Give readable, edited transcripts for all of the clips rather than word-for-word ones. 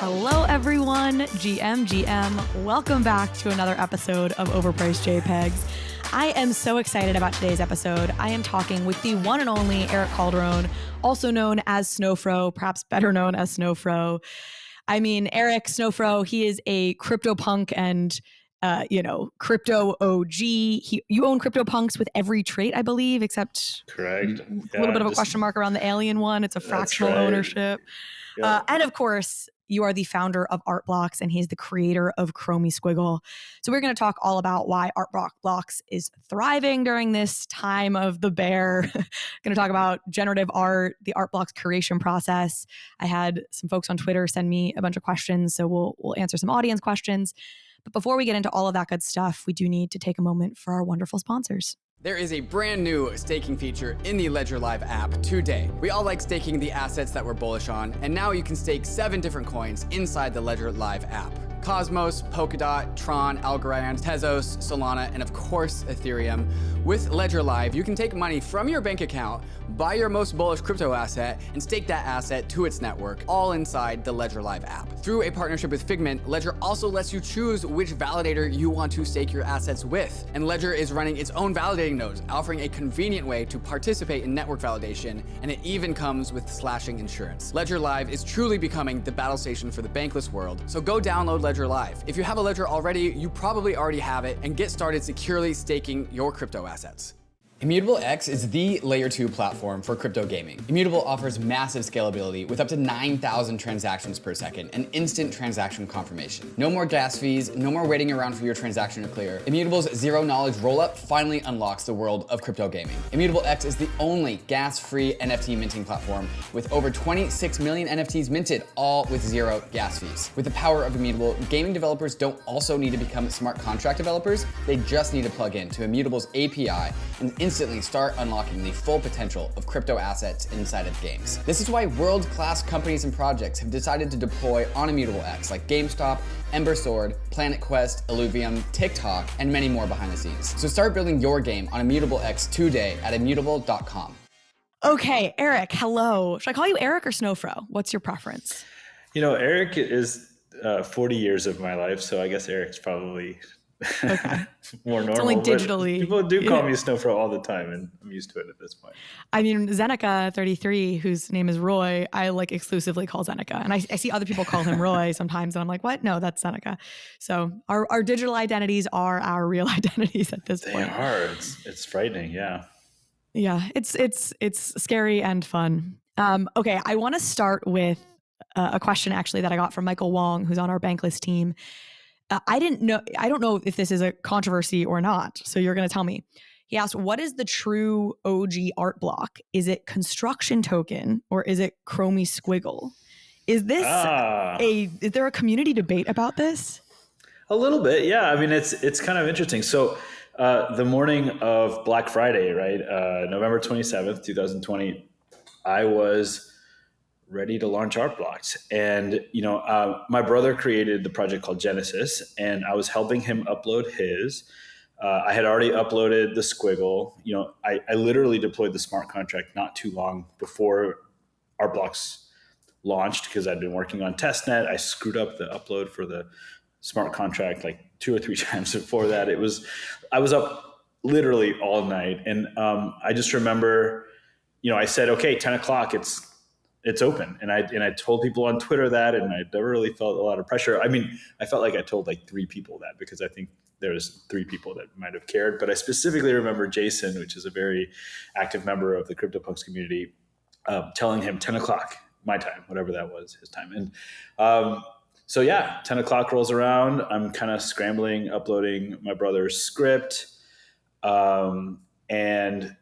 Hello, everyone. GM. Welcome back to another episode of Overpriced JPEGs. I am so excited about today's episode. I am talking with the one and only Erick Calderon, also known as Snowfro, perhaps better known as Snowfro. I mean, Erick Snowfro, he is a CryptoPunk and crypto OG. You own CryptoPunks with every trait, I believe, except correct. A little bit of a question mark around the alien one. It's a fractional ownership. Yep. And of course, you are the founder of Art Blocks, and he's the creator of Chromie Squiggles. So we're going to talk all about why Art Blocks is thriving during this time of the bear. Going to talk about generative art, the Art Blocks curation process. I had some folks on Twitter send me a bunch of questions, so we'll answer some audience questions. But before we get into all of that good stuff, we do need to take a moment for our wonderful sponsors. There is a brand new staking feature in the Ledger Live app today. We all like staking the assets that we're bullish on, and now you can stake 7 different coins inside the Ledger Live app. Cosmos, Polkadot, Tron, Algorand, Tezos, Solana, and of course, Ethereum. With Ledger Live, you can take money from your bank account, buy your most bullish crypto asset, and stake that asset to its network, all inside the Ledger Live app. Through a partnership with Figment, Ledger also lets you choose which validator you want to stake your assets with. And Ledger is running its own validating nodes, offering a convenient way to participate in network validation, and it even comes with slashing insurance. Ledger Live is truly becoming the battle station for the bankless world, so go download Ledger Live. If you have a Ledger already, you probably already have it, and get started securely staking your crypto assets. Immutable X is the layer 2 platform for crypto gaming. Immutable offers massive scalability with up to 9,000 transactions per second and instant transaction confirmation. No more gas fees, no more waiting around for your transaction to clear. Immutable's zero knowledge rollup finally unlocks the world of crypto gaming. Immutable X is the only gas-free NFT minting platform with over 26 million NFTs minted, all with zero gas fees. With the power of Immutable, gaming developers don't also need to become smart contract developers. They just need to plug in to Immutable's API and instantly start unlocking the full potential of crypto assets inside of games. This is why world-class companies and projects have decided to deploy on Immutable X, like GameStop, Ember Sword, Planet Quest, Illuvium, TikTok, and many more behind the scenes. So start building your game on Immutable X today at immutable.com. Okay, Erick, hello. Should I call you Erick or Snowfro? What's your preference? You know, Erick is 40 years of my life, so I guess Erick's probably okay. more normal. It's only digitally. People do call me Snowfro all the time, and I'm used to it at this point. I mean, Zeneca 33, whose name is Roy, I like exclusively call Zeneca. And I see other people call him Roy sometimes, and I'm like, what? No, that's Zeneca. So our digital identities are our real identities at this point. They are. It's frightening, yeah. Yeah, it's scary and fun. Okay, I want to start with a question actually that I got from Michael Wong, who's on our Bankless team. I don't know if this is a controversy or not, so you're going to tell me. He asked, what is the true OG art block? Is it construction token or is it Chromie Squiggle? Is this is there a community debate about this? A little bit, yeah. I mean, it's kind of interesting. So the morning of Black Friday, right, November 27th, 2020, I was ready to launch Art Blocks. And, my brother created the project called Genesis, and I was helping him upload his. I had already uploaded the Squiggle. I literally deployed the smart contract not too long before Art Blocks launched because I'd been working on testnet. I screwed up the upload for the smart contract like 2 or 3 times before that. I was up literally all night. And I just remember, I said, okay, 10 o'clock, it's open. And I told people on Twitter that, and I never really felt a lot of pressure. I mean, I felt like I told like 3 people that because I think there was 3 people that might have cared. But I specifically remember Jason, which is a very active member of the CryptoPunks community, telling him 10 o'clock, my time, whatever that was, his time. And so yeah, 10 o'clock rolls around. I'm kind of scrambling, uploading my brother's script. And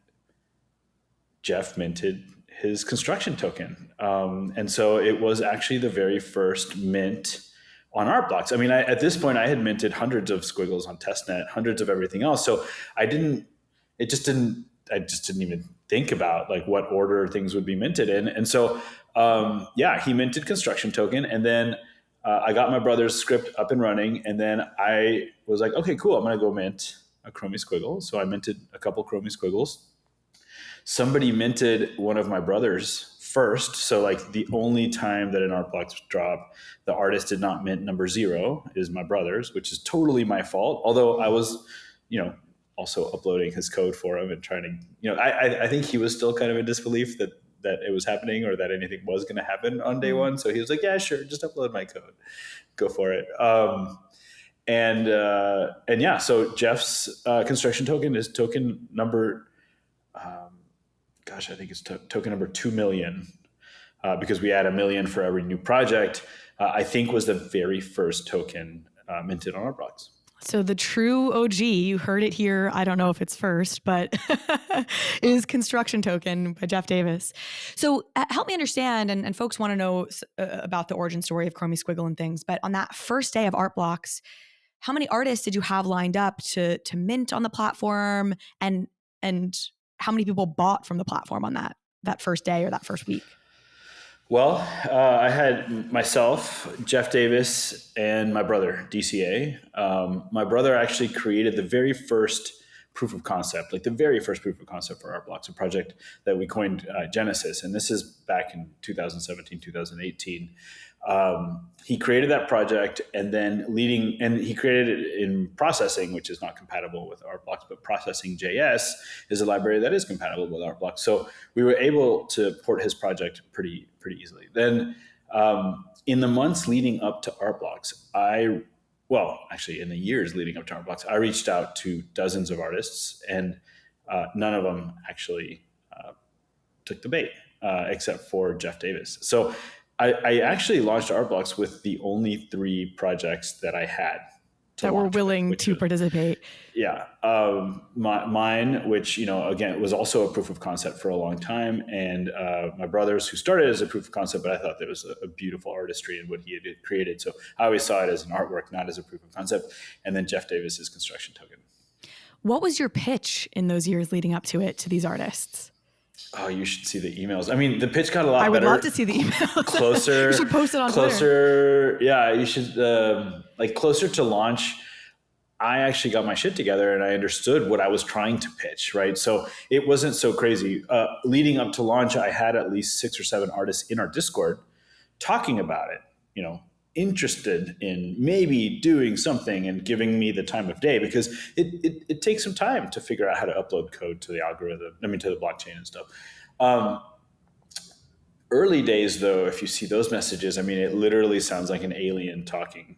Jeff minted his construction token. And so it was actually the very first mint on Art Blocks. I mean, at this point I had minted hundreds of Squiggles on testnet, hundreds of everything else. So I just didn't even think about like what order things would be minted in. And so, he minted construction token. And then I got my brother's script up and running. And then I was like, okay, cool. I'm going to go mint a Chromie Squiggle. So I minted a couple Chromie Squiggles. Somebody minted one of my brother's first. So like the only time that an art block drop, the artist did not mint number 0 is my brother's, which is totally my fault. Although I was, also uploading his code for him and trying to, I think he was still kind of in disbelief that it was happening or that anything was going to happen on day one. So he was like, yeah, sure. Just upload my code. Go for it. And yeah, so Jeff's construction token is token number, I think it's token number 2 million, because we add 1 million for every new project. I think was the very first token minted on our blocks. So the true OG, you heard it here, I don't know if it's first, but is Construction Token by Jeff Davis. So help me understand, and folks want to know about the origin story of Chromie Squiggle and things, but on that first day of Art Blocks, how many artists did you have lined up to mint on the platform, and how many people bought from the platform on that first day or that first week? Well, I had myself, Jeff Davis, and my brother, DCA. My brother actually created the very first proof of concept, like the very first proof of concept for Art Blocks, a project that we coined Genesis. And this is back in 2017, 2018. He created that project, and then he created it in processing, which is not compatible with Art Blocks, but processing JS is a library that is compatible with Art Blocks. So we were able to port his project pretty easily. Then in the months leading up to Art Blocks, in the years leading up to Art Blocks, I reached out to dozens of artists, and none of them actually took the bait, except for Jeff Davis. So I actually launched Art Blocks with the only 3 projects that I had that were willing to participate. Yeah. Mine, which, again, was also a proof of concept for a long time. And my brother's, who started as a proof of concept, but I thought there was a beautiful artistry in what he had created. So I always saw it as an artwork, not as a proof of concept. And then Jeff Davis's Construction Token. What was your pitch in those years leading up to it to these artists? Oh, you should see the emails. I mean, the pitch got a lot better. I would love to see the emails. Closer. You should post it on Twitter. Yeah, you should, closer to launch, I actually got my shit together and I understood what I was trying to pitch, right? So it wasn't so crazy. Leading up to launch, I had at least 6 or 7 artists in our Discord talking about it, interested in maybe doing something and giving me the time of day, because it takes some time to figure out how to upload code to the algorithm, to the blockchain and stuff. Early days, though, if you see those messages, it literally sounds like an alien talking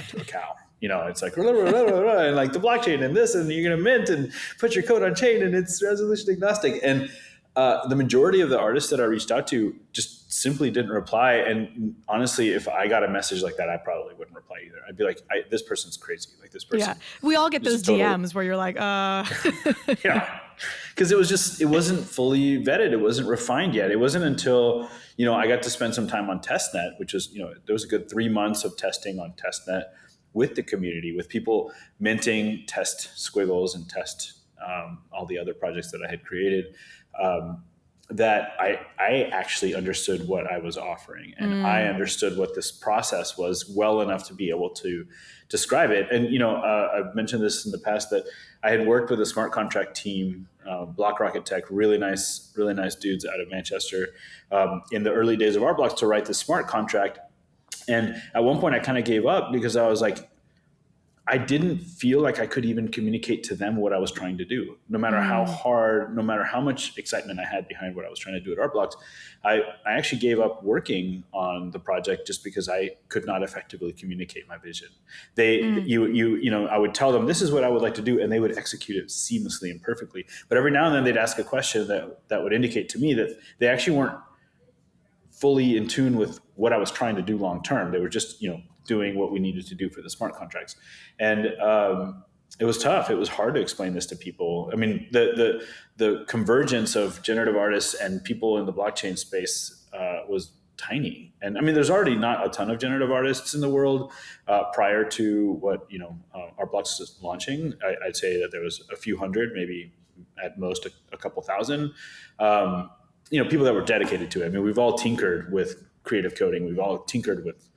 to a cow. It's like, blah, blah, blah, blah, and like the blockchain and this, and you're going to mint and put your code on chain, and it's resolution agnostic. And the majority of the artists that I reached out to just simply didn't reply. And honestly, if I got a message like that, I probably wouldn't reply either. I'd be like, this person's crazy. Like this person. Yeah. We all get those DMs where you're like, Yeah. Because it wasn't fully vetted. It wasn't refined yet. It wasn't until, I got to spend some time on testnet, which was, there was a good 3 months of testing on testnet with the community, with people minting test squiggles and test all the other projects that I had created, that I actually understood what I was offering, and I understood what this process was well enough to be able to describe it. And, I've mentioned this in the past that I had worked with a smart contract team, Block Rocket Tech, really nice dudes out of Manchester, in the early days of Art Blocks, to write this smart contract. And at one point I kind of gave up because I was like, I didn't feel like I could even communicate to them what I was trying to do. No matter how hard, no matter how much excitement I had behind what I was trying to do at Art Blocks, I actually gave up working on the project just because I could not effectively communicate my vision. I would tell them, this is what I would like to do, and they would execute it seamlessly and perfectly. But every now and then they'd ask a question that would indicate to me that they actually weren't fully in tune with what I was trying to do long term. They were just, doing what we needed to do for the smart contracts. And it was tough. It was hard to explain this to people. The convergence of generative artists and people in the blockchain space was tiny. And there's already not a ton of generative artists in the world prior to what, Art Blocks is launching. I'd say that there was a few hundred, maybe at most a couple thousand, people that were dedicated to it. We've all tinkered with creative coding. We've all tinkered with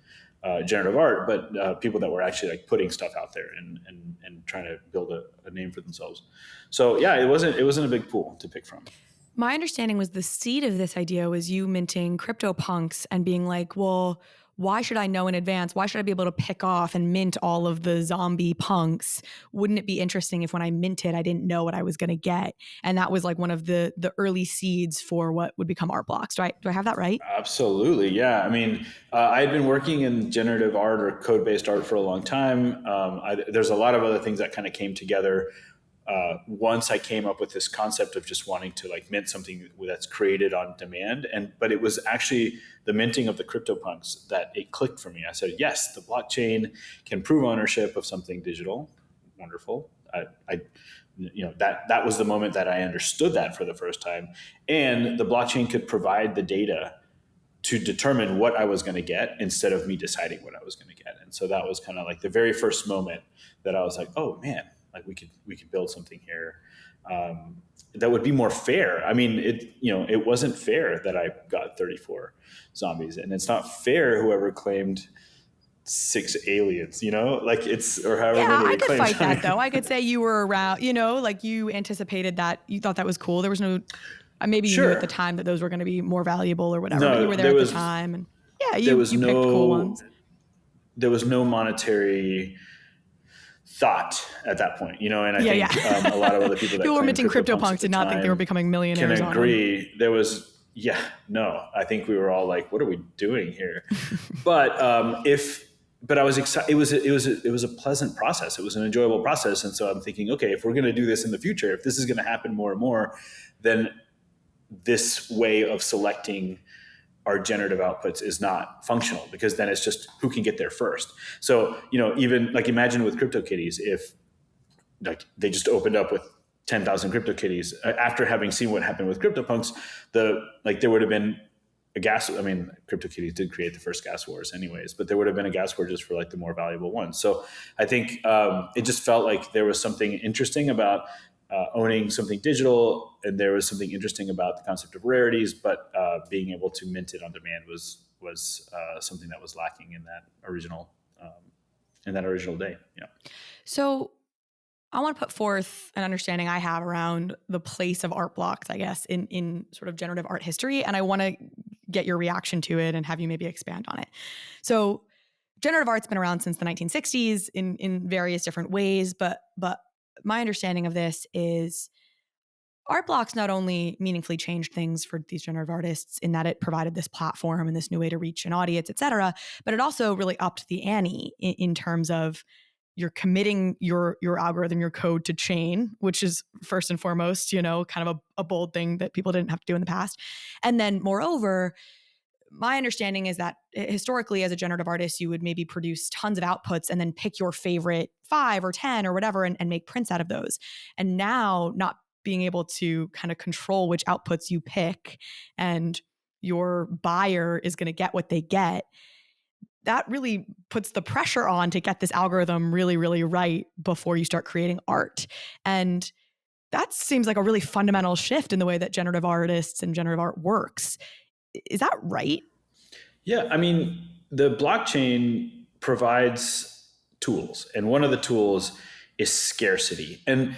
generative art, but people that were actually like putting stuff out there and trying to build a name for themselves. So yeah, it wasn't a big pool to pick from. My understanding was the seed of this idea was you minting CryptoPunks and being like, well, why should I know in advance? Why should I be able to pick off and mint all of the zombie punks? Wouldn't it be interesting if when I minted, I didn't know what I was going to get? And that was like one of the early seeds for what would become art blocks. Do I have that right? Absolutely, yeah. I mean, I had been working in generative art or code-based art for a long time. There's a lot of other things that kind of came together once I came up with this concept of just wanting to like mint something that's created on demand. But it was actually the minting of the CryptoPunks that it clicked for me. I said, yes, the blockchain can prove ownership of something digital. Wonderful. That was the moment that I understood that for the first time. And the blockchain could provide the data to determine what I was going to get instead of me deciding what I was going to get. And so that was kind of like the very first moment that I was like, oh man, like we could build something here that would be more fair. I mean, it wasn't fair that I got 34 zombies, and it's not fair whoever claimed 6 aliens, like it's, or however many. I could fight that though. I could say you were around, like you anticipated that, you thought that was cool. There was no, maybe you knew at the time that those were going to be more valuable or whatever, but you were there at the time. And you picked cool ones. There was no monetary thought at that point, and I think a lot of other people that people were minting CryptoPunks did not think they were becoming millionaires. Can agree. There was, I think we were all like, what are we doing here? But I was excited. It was a pleasant process. It was an enjoyable process. And so I'm thinking, okay, if we're going to do this in the future, if this is going to happen more and more, then this way of selecting our generative outputs is not functional, because then it's just who can get there first. So, even like imagine with CryptoKitties, if like they just opened up with 10,000 CryptoKitties after having seen what happened with CryptoPunks, there would have been a CryptoKitties did create the first gas wars anyways, but there would have been a gas war just for like the more valuable ones. So I think it just felt like there was something interesting about owning something digital, and there was something interesting about the concept of rarities, but being able to mint it on demand was something that was lacking in that original day. Yeah. So I want to put forth an understanding I have around the place of art blocks, I guess, in sort of generative art history, and I want to get your reaction to it and have you maybe expand on it. So generative art's been around since the 1960s in various different ways, but my understanding of this is art blocks not only meaningfully changed things for these generative artists in that it provided this platform and this new way to reach an audience, et cetera, but it also really upped the ante in terms of you're committing your algorithm, your code to chain, which is first and foremost, kind of a bold thing that people didn't have to do in the past. And then moreover, my understanding is that historically as a generative artist, you would maybe produce tons of outputs and then pick your favorite 5 or 10 or whatever and make prints out of those. And now not being able to kind of control which outputs you pick and your buyer is going to get what they get, that really puts the pressure on to get this algorithm really, really right before you start creating art. And that seems like a really fundamental shift in the way that generative artists and generative art works. Is that right? Yeah, I mean, the blockchain provides tools, and one of the tools is scarcity. And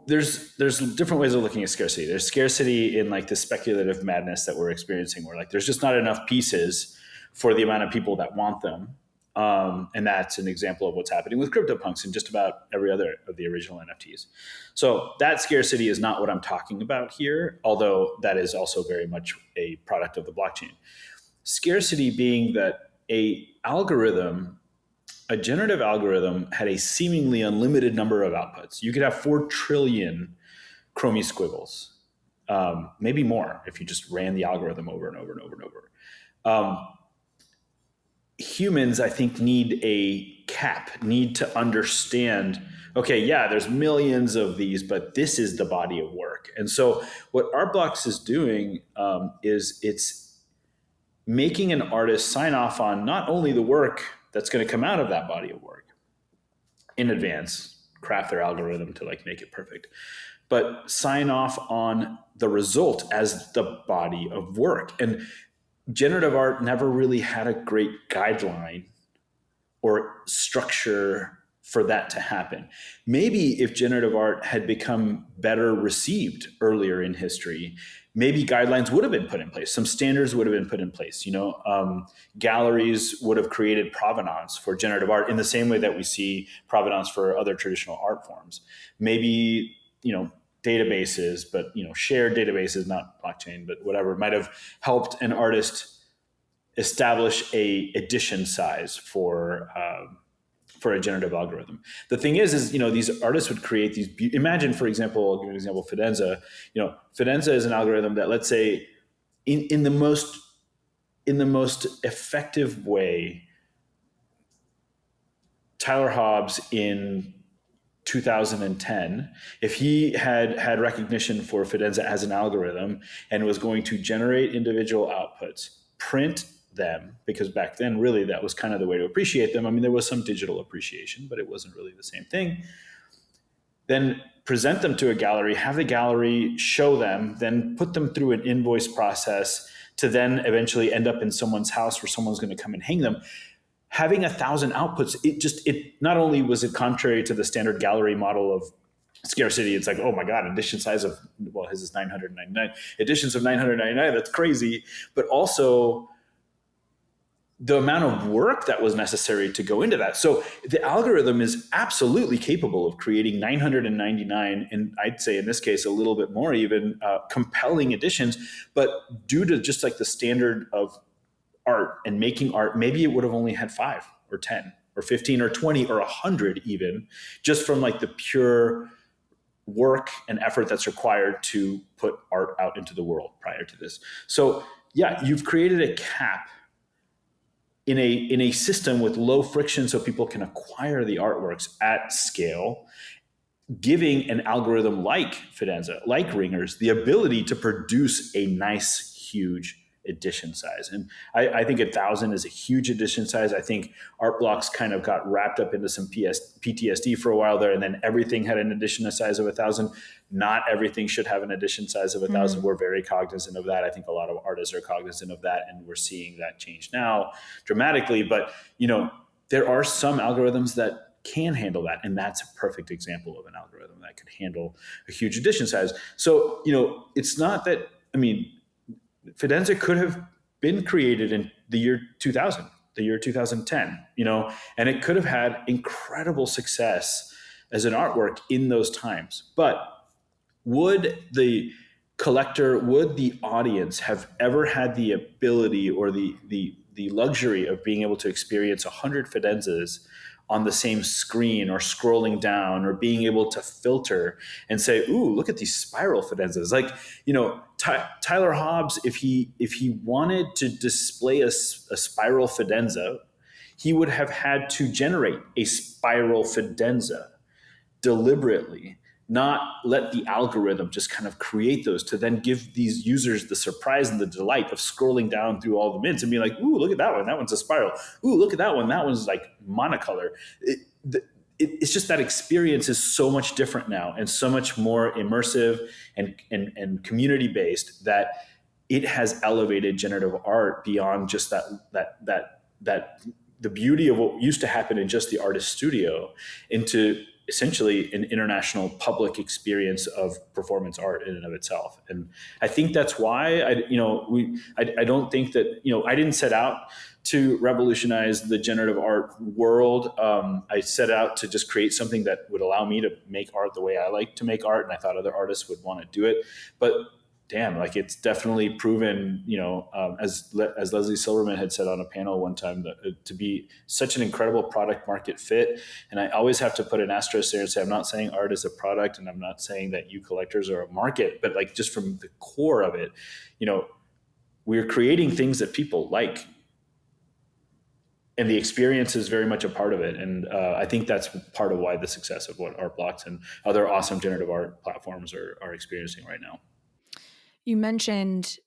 there's different ways of looking at scarcity. There's scarcity in like the speculative madness that we're experiencing, where like there's just not enough pieces for the amount of people that want them. And that's an example of what's happening with CryptoPunks and just about every other of the original NFTs. So that scarcity is not what I'm talking about here, although that is also very much a product of the blockchain. Scarcity being that a generative algorithm had a seemingly unlimited number of outputs. You could have 4 trillion Chromie Squiggles, maybe more if you just ran the algorithm over and over and over and over. Humans, I think, need a cap, need to understand, okay, yeah, there's millions of these, but this is the body of work. And so what Art Blocks is doing is it's making an artist sign off on not only the work that's going to come out of that body of work in advance, craft their algorithm to like make it perfect, but sign off on the result as the body of work. And generative art never really had a great guideline or structure for that to happen. Maybe if generative art had become better received earlier in history, maybe guidelines would have been put in place. Some standards would have been put in place. Galleries would have created provenance for generative art in the same way that we see provenance for other traditional art forms. Maybe, databases, but, shared databases, not blockchain, but whatever, might have helped an artist establish a edition size for a generative algorithm. The thing is these artists would create these. Imagine, for example, I'll give you an example. Fidenza. Fidenza is an algorithm that, let's say, in the most effective way, Tyler Hobbs in 2010, if he had recognition for Fidenza as an algorithm and was going to generate individual outputs, print them, because back then really that was kind of the way to appreciate them. I mean, there was some digital appreciation, but it wasn't really the same thing. Then present them to a gallery, have the gallery show them, then put them through an invoice process to then eventually end up in someone's house where someone's going to come and hang them. Having 1,000 outputs, it not only was it contrary to the standard gallery model of scarcity. It's like, oh my God, edition size of, well, his is 999. Editions of 999, that's crazy. But also the amount of work that was necessary to go into that. So the algorithm is absolutely capable of creating 999, and I'd say in this case a little bit more even, compelling editions. But due to just like the standard of art and making art, maybe it would have only had 5 or 10 or 15 or 20 or 100 even, just from like the pure work and effort that's required to put art out into the world prior to this. So yeah, you've created a cap in a system with low friction so people can acquire the artworks at scale, giving an algorithm like Fidenza, like Ringers, the ability to produce a nice, huge edition size. And I think 1,000 is a huge edition size. I think art blocks kind of got wrapped up into some PTSD for a while there, and then everything had an edition size of 1,000. Not everything should have an edition size of 1,000. We're very cognizant of that. I think a lot of artists are cognizant of that, and we're seeing that change now dramatically. But there are some algorithms that can handle that, and that's a perfect example of an algorithm that could handle a huge edition size. So it's not that, Fidenza could have been created in the year 2000, the year 2010, and it could have had incredible success as an artwork in those times. But would the collector, would the audience have ever had the ability or the luxury of being able to experience 100 Fidenzas on the same screen, or scrolling down, or being able to filter and say, ooh, look at these spiral Fidenzas? Like, Tyler Hobbs, if he wanted to display a spiral Fidenza, he would have had to generate a spiral Fidenza deliberately, not let the algorithm just kind of create those to then give these users the surprise and the delight of scrolling down through all the mints and being like, ooh, look at that one. That one's a spiral. Ooh, look at that one. That one's like monocolor. It's just that experience is so much different now and so much more immersive and community-based that it has elevated generative art beyond just that the beauty of what used to happen in just the artist studio into essentially an international public experience of performance art in and of itself. And I think that's why I don't think that, I didn't set out to revolutionize the generative art world. I set out to just create something that would allow me to make art the way I like to make art. And I thought other artists would want to do it, but damn, like it's definitely proven, as Leslie Silverman had said on a panel one time, to be such an incredible product market fit. And I always have to put an asterisk there and say, I'm not saying art is a product, and I'm not saying that you collectors are a market, but like just from the core of it, we're creating things that people like. And the experience is very much a part of it. And I think that's part of why the success of what Art Blocks and other awesome generative art platforms are experiencing right now. You mentioned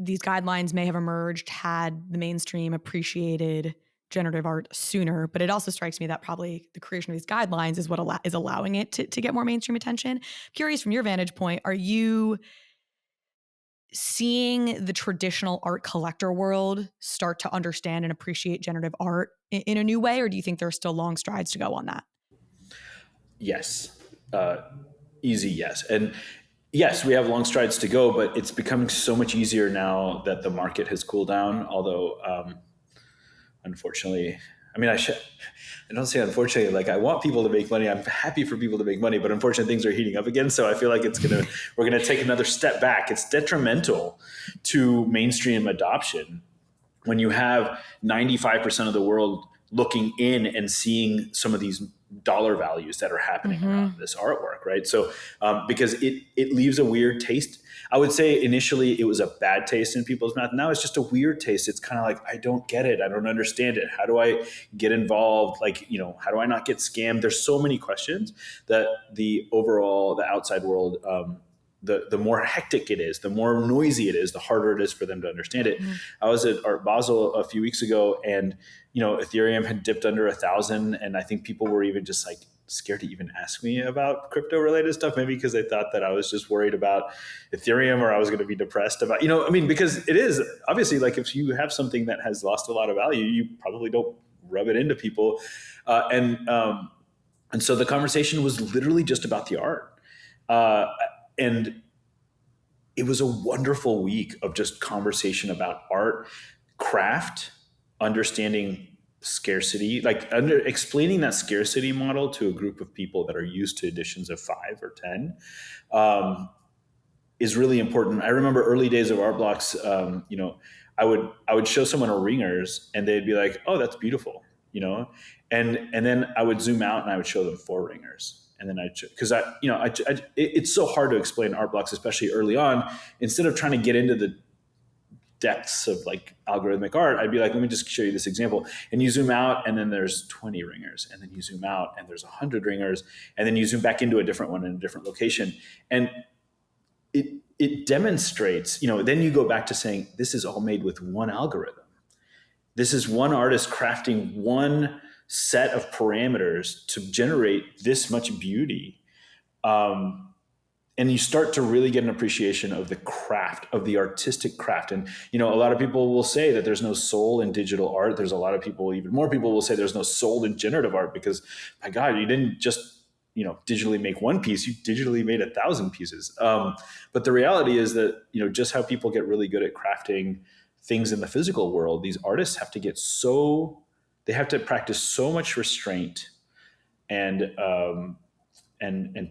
these guidelines may have emerged had the mainstream appreciated generative art sooner, but it also strikes me that probably the creation of these guidelines is what is allowing it to get more mainstream attention. Curious, from your vantage point, are you seeing the traditional art collector world start to understand and appreciate generative art in a new way, or do you think there are still long strides to go on that? Yes. Easy yes. And Yes, we have long strides to go, but it's becoming so much easier now that the market has cooled down. Although, unfortunately, I mean, I don't say unfortunately, like I want people to make money. I'm happy for people to make money, but unfortunately things are heating up again. So I feel like we're going to take another step back. It's detrimental to mainstream adoption when you have 95% of the world looking in and seeing some of these dollar values that are happening around this artwork, right? So because it leaves a weird taste. I would say initially it was a bad taste in people's mouth. Now it's just a weird taste. It's kind of like, I don't get it. I don't understand it. How do I get involved? Like, how do I not get scammed? There's so many questions that the outside world, the more hectic it is, the more noisy it is, the harder it is for them to understand it. I was at Art Basel a few weeks ago, and Ethereum had dipped under 1,000, and I think people were even just like scared to even ask me about crypto related stuff, maybe because they thought that I was just worried about Ethereum or I was going to be depressed about, because it is obviously like if you have something that has lost a lot of value, you probably don't rub it into people. And so the conversation was literally just about the art. And it was a wonderful week of just conversation about art, craft, understanding scarcity, explaining that scarcity model to a group of people that are used to editions of 5 or 10 is really important. I remember early days of Art Blocks, I would show someone a ringers and they'd be like, oh, that's beautiful, and then I would zoom out and I would show them 4 ringers. And then it's so hard to explain Art Blocks, especially early on. Instead of trying to get into the depths of like algorithmic art, I'd be like, let me just show you this example. And you zoom out and then there's 20 ringers, and then you zoom out and there's 100 ringers, and then you zoom back into a different one in a different location. And it demonstrates, then you go back to saying, this is all made with one algorithm. This is one artist crafting one set of parameters to generate this much beauty. And you start to really get an appreciation of the craft, of the artistic craft. And, a lot of people will say that there's no soul in digital art. There's a lot of people, even more people will say there's no soul in generative art because, my God, you didn't just, digitally make one piece, you digitally made 1,000 pieces. But the reality is that, just how people get really good at crafting things in the physical world, these artists have to they have to practice so much restraint and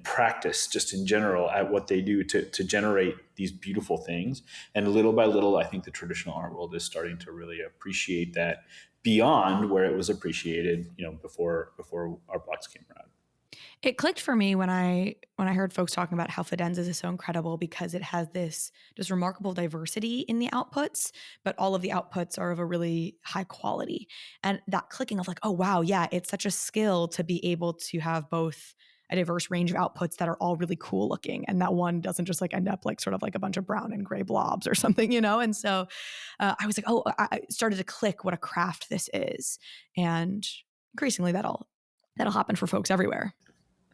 practice just in general at what they do to generate these beautiful things. And little by little, I think the traditional art world is starting to really appreciate that beyond where it was appreciated, before Art Blocks came around. It clicked for me when I heard folks talking about how Fidenza is so incredible because it has this just remarkable diversity in the outputs, but all of the outputs are of a really high quality. And that clicking of like, oh, wow, yeah, it's such a skill to be able to have both a diverse range of outputs that are all really cool looking. And that one doesn't just like end up like sort of like a bunch of brown and gray blobs or something, And so I was like, oh, I started to click what a craft this is. And increasingly that'll happen for folks everywhere.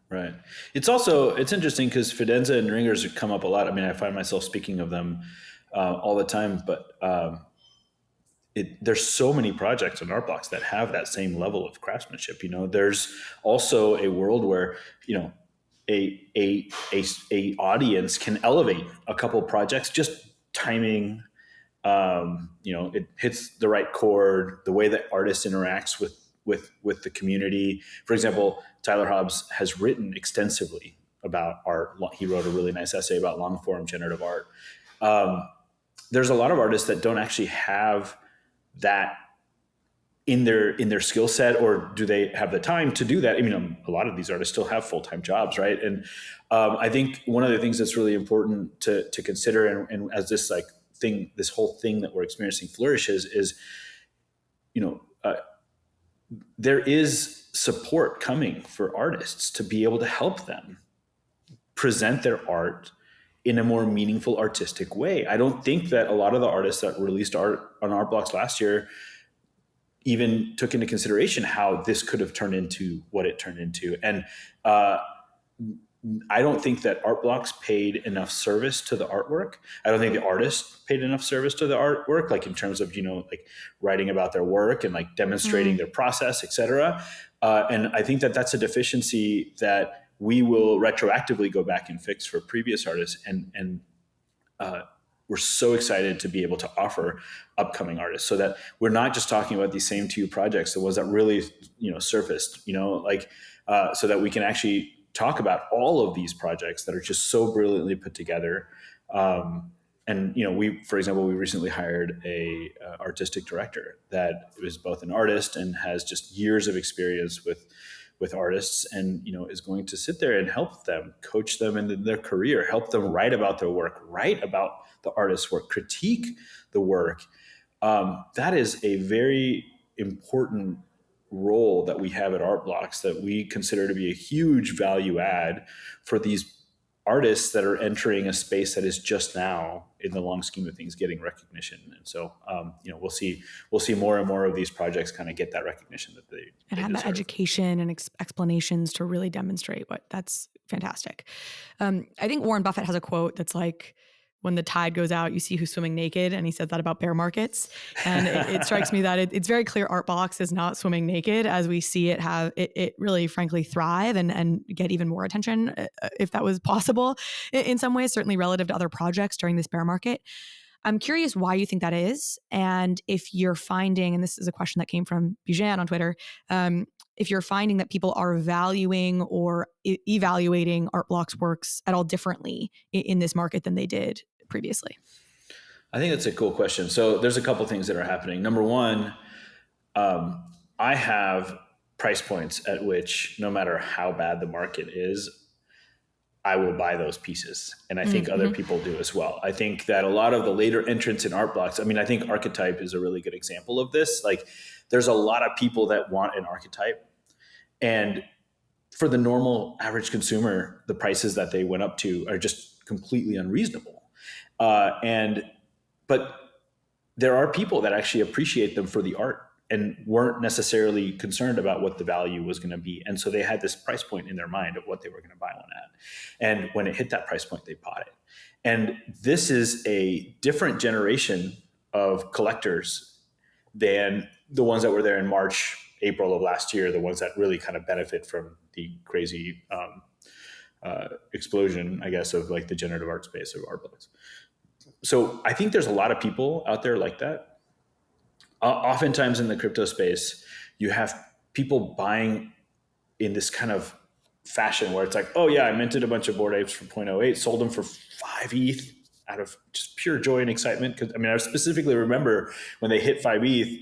Right. It's interesting because Fidenza and ringers come up a lot. I mean, I find myself speaking of them all the time, but there's so many projects in Art Blocks that have that same level of craftsmanship. There's also a world where, a audience can elevate a couple of projects, just timing, it hits the right chord, the way that artist interacts with the community. For example, Tyler Hobbs has written extensively about art. He wrote a really nice essay about long form generative art. There's a lot of artists that don't actually have that in their skill set, or do they have the time to do that? I mean, a lot of these artists still have full-time jobs, right? And I think one of the things that's really important to consider, and as this whole thing that we're experiencing flourishes, is there is support coming for artists to be able to help them present their art in a more meaningful artistic way. I don't think that a lot of the artists that released art on Art Blocks last year even took into consideration how this could have turned into what it turned into. And I don't think that Art Blocks paid enough service to the artwork. I don't think the artists paid enough service to the artwork, like in terms of, like writing about their work and like demonstrating their process, et cetera. And I think that that's a deficiency that we will retroactively go back and fix for previous artists. And we're so excited to be able to offer upcoming artists so that we're not just talking about these same two projects, the ones that really, surfaced, so that we can actually talk about all of these projects that are just so brilliantly put together. And for example, we recently hired a artistic director that is both an artist and has just years of experience with artists, and is going to sit there and help them, coach them in their career, help them write about their work, write about the artist's work, critique the work. That is a very important role that we have at Art Blocks that we consider to be a huge value add for these artists that are entering a space that is just now, in the long scheme of things, getting recognition. And so, we'll see more and more of these projects kind of get that recognition that they have deserve. That education and explanations to really demonstrate what. That's fantastic. I think Warren Buffett has a quote that's like, when the tide goes out, you see who's swimming naked. And he said that about bear markets. And it strikes me that it's very clear Art Blocks is not swimming naked, as we see it have it really, frankly, thrive and get even more attention, if that was possible in some ways, certainly relative to other projects during this bear market. I'm curious why you think that is. And if you're finding, and this is a question that came from Bijan on Twitter, if you're finding that people are valuing or evaluating Art Blocks works at all differently in this market than they did previously. I think that's a cool question. So there's a couple things that are happening. Number one, I have price points at which, no matter how bad the market is, I will buy those pieces. And I think other people do as well. I think that a lot of the later entrants in Art Blocks, I think Archetype is a really good example of this. Like, there's a lot of people that want an archetype. And for the normal average consumer, the prices that they went up to are just completely unreasonable. But there are people that actually appreciate them for the art and weren't necessarily concerned about what the value was going to be. And so they had this price point in their mind of what they were going to buy one at. And when it hit that price point, they bought it. And this is a different generation of collectors than the ones that were there in March, April of last year, the ones that really kind of benefit from the crazy explosion, I guess, of like the generative art space of Art Blocks. So I think there's a lot of people out there like that. Oftentimes in the crypto space, you have people buying in this kind of fashion where it's like, oh yeah, I minted a bunch of Bored Apes for 0.08, sold them for 5 ETH out of just pure joy and excitement. Because I specifically remember when they hit 5 ETH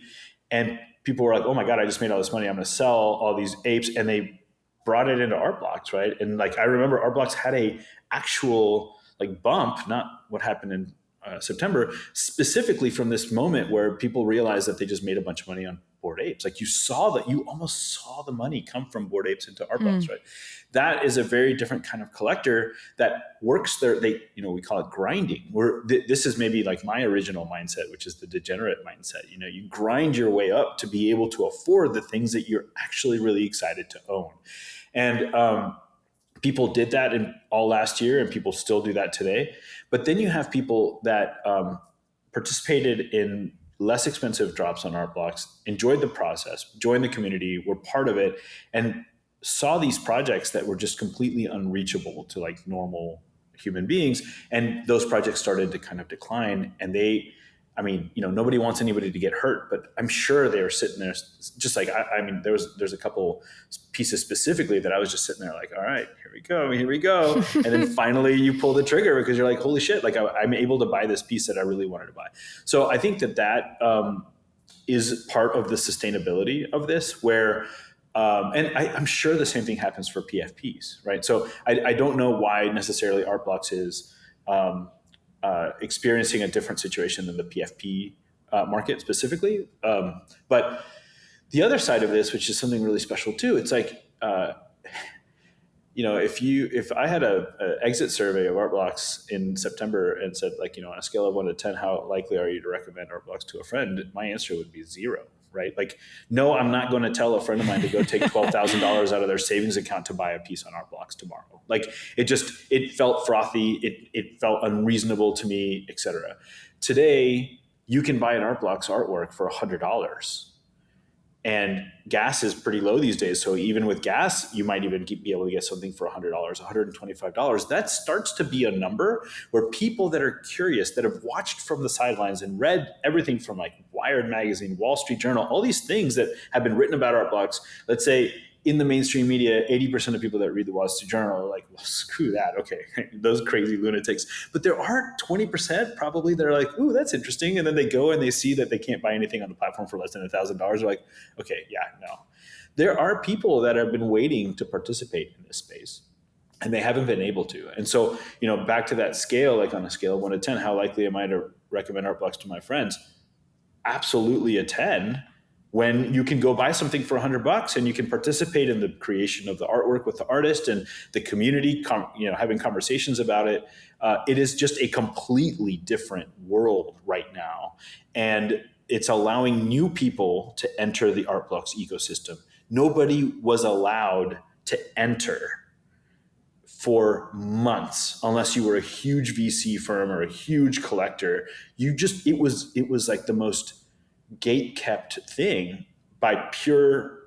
and people were like, oh my God, I just made all this money. I'm going to sell all these apes. And they brought it into Art Blocks, right? And like, I remember Art Blocks had a actual like bump, not what happened in September, specifically from this moment where people realized that they just made a bunch of money on Bored Apes. Like, you almost saw the money come from Bored Apes into Art Blocks, right? That is a very different kind of collector that works there. We call it grinding. This is maybe like my original mindset, which is the degenerate mindset. You grind your way up to be able to afford the things that you're actually really excited to own. And people did that in all last year, and people still do that today. But then you have people that participated in less expensive drops on Art Blocks, enjoyed the process, joined the community, were part of it, and saw these projects that were just completely unreachable to like normal human beings. And those projects started to kind of decline. And nobody wants anybody to get hurt, but I'm sure they were sitting there just like, there's a couple pieces specifically that I was just sitting there like, all right, here we go. And then finally you pull the trigger because you're like, holy shit, like I'm able to buy this piece that I really wanted to buy. So I think that is part of the sustainability of this where, and I'm sure the same thing happens for PFPs, right? So I don't know why necessarily Art Blocks is, experiencing a different situation than the PFP market specifically. But the other side of this, which is something really special too, it's like, if I had a exit survey of Art Blocks in September and said like, on a scale of 1 to 10, how likely are you to recommend Art Blocks to a friend? My answer would be 0. Right? Like, no, I'm not going to tell a friend of mine to go take $12,000 out of their savings account to buy a piece on Art Blocks tomorrow. Like, it felt frothy. It felt unreasonable to me, et cetera. Today, you can buy an Art Blocks artwork for $100 And gas is pretty low these days. So even with gas, you might even be able to get something for $100, $125. That starts to be a number where people that are curious, that have watched from the sidelines and read everything from like Wired Magazine, Wall Street Journal, all these things that have been written about art blocks. Let's say in the mainstream media, 80% of people that read the Wall Street Journal are like, well, screw that. Okay, those crazy lunatics. But there are 20% probably that are like, ooh, that's interesting. And then they go and they see that they can't buy anything on the platform for less than $1,000. They're like, okay, yeah, no. There are people that have been waiting to participate in this space, and they haven't been able to. And so, back to that scale, like on a scale of 1 to 10, how likely am I to recommend art blocks to my friends? Absolutely a 10. When you can go buy something for $100 and you can participate in the creation of the artwork with the artist and the community, having conversations about it. It is just a completely different world right now. And it's allowing new people to enter the art blocks ecosystem. Nobody was allowed to enter for months unless you were a huge VC firm or a huge collector. It was like the most gate-kept thing by pure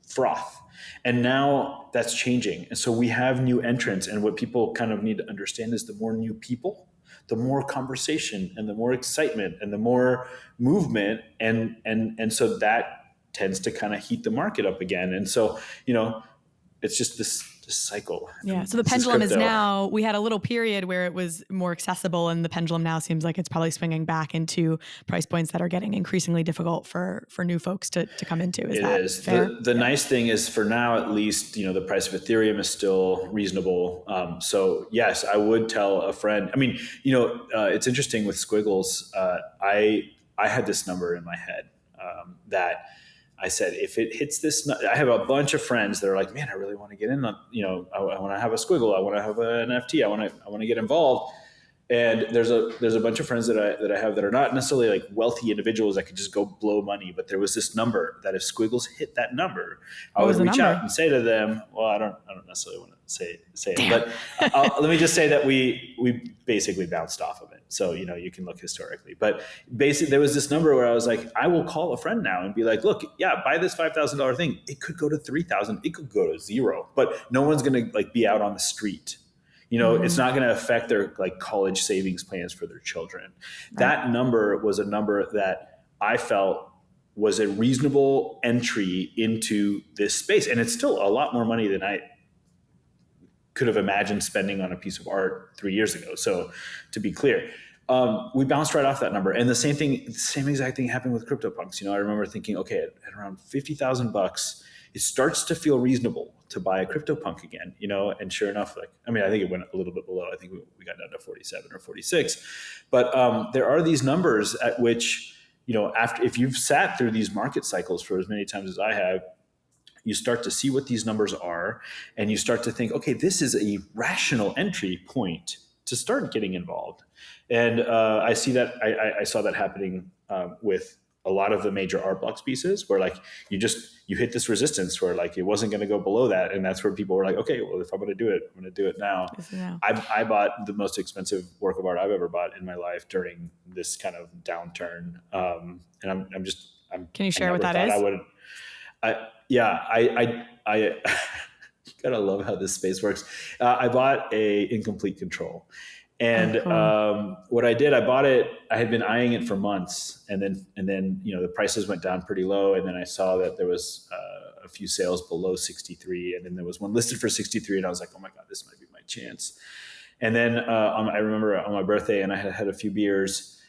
froth. And now that's changing. And so we have new entrants. And what people kind of need to understand is the more new people, the more conversation and the more excitement and the more movement. And so that tends to kind of heat the market up again. And so, it's just this cycle. Yeah. So the pendulum is now, we had a little period where it was more accessible, and the pendulum now seems like it's probably swinging back into price points that are getting increasingly difficult for new folks to come into. Is that fair? The nice thing is, for now at least, the price of Ethereum is still reasonable. So yes, I would tell a friend. I mean, it's interesting with Squiggles. I had this number in my head that I said, if it hits this, I have a bunch of friends that are like, man, I really want to get in on, I want to have a Squiggle. I want to have an NFT. I want to get involved. And there's a bunch of friends that I have that are not necessarily like wealthy individuals that could just go blow money. But there was this number that if Squiggles hit that number, I would reach out and say to them, well, I don't necessarily want to say it, but let me just say that we basically bounced off of it. So, you can look historically, but basically there was this number where I was like, I will call a friend now and be like, look, yeah, buy this $5,000 thing. It could go to 3,000. It could go to 0, but no one's going to like be out on the street. It's not going to affect their like college savings plans for their children. Right. That number was a number that I felt was a reasonable entry into this space. And it's still a lot more money than I could have imagined spending on a piece of art 3 years ago. So to be clear, we bounced right off that number. And the same exact thing happened with CryptoPunks. I remember thinking, okay, at around $50,000, it starts to feel reasonable to buy a CryptoPunk again, and sure enough, I think it went a little bit below. I think we got down to 47 or 46, but there are these numbers at which, if you've sat through these market cycles for as many times as I have, you start to see what these numbers are, and you start to think, okay, this is a rational entry point to start getting involved. And I see that I saw that happening with a lot of the major art blocks pieces, where like you hit this resistance where like it wasn't going to go below that, and that's where people were like, okay, well, if I'm going to do it, I'm going to do it now. I bought the most expensive work of art I've ever bought in my life during this kind of downturn, and I'm Can you share what that is? I you gotta love how this space works. I bought a Incomplete Control. And what I did, I bought it, I had been eyeing it for months, and then the prices went down pretty low, and then I saw that there was a few sales below 63, and then there was one listed for 63, and I was like, oh my God, this might be my chance. And then I remember on my birthday, and I had a few beers,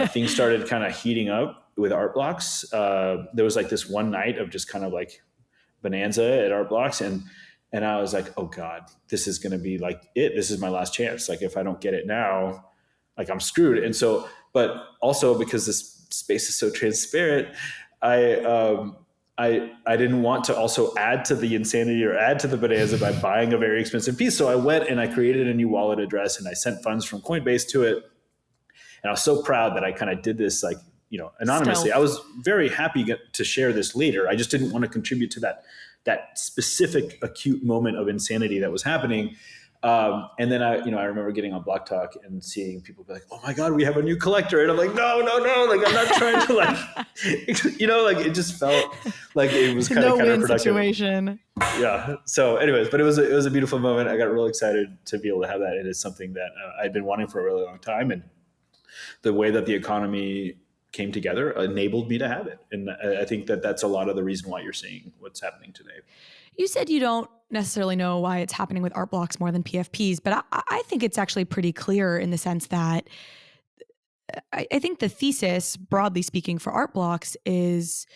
things started kind of heating up with art blocks. There was like this one night of just kind of like bonanza at art blocks, and I was like, oh God, this is going to be like it. This is my last chance. Like if I don't get it now, like I'm screwed. And so, but also because this space is so transparent, I didn't want to also add to the insanity or add to the bonanza by buying a very expensive piece. So I went and I created a new wallet address, and I sent funds from Coinbase to it. And I was so proud that I kind of did this like, anonymously. I was very happy to share this later. I just didn't want to contribute to that specific acute moment of insanity that was happening. And then I remember getting on Block Talk and seeing people be like, "Oh my God, we have a new collector," and I'm like, "No, like I'm not trying to like, it just felt like it was kind of counterproductive situation. Yeah. So, anyways, but it was a beautiful moment. I got real excited to be able to have that. It is something that I'd been wanting for a really long time, and the way that the economy came together enabled me to have it. And I think that that's a lot of the reason why you're seeing what's happening today. You said you don't necessarily know why it's happening with art blocks more than PFPs, but I think it's actually pretty clear in the sense that I think the thesis, broadly speaking, for art blocks is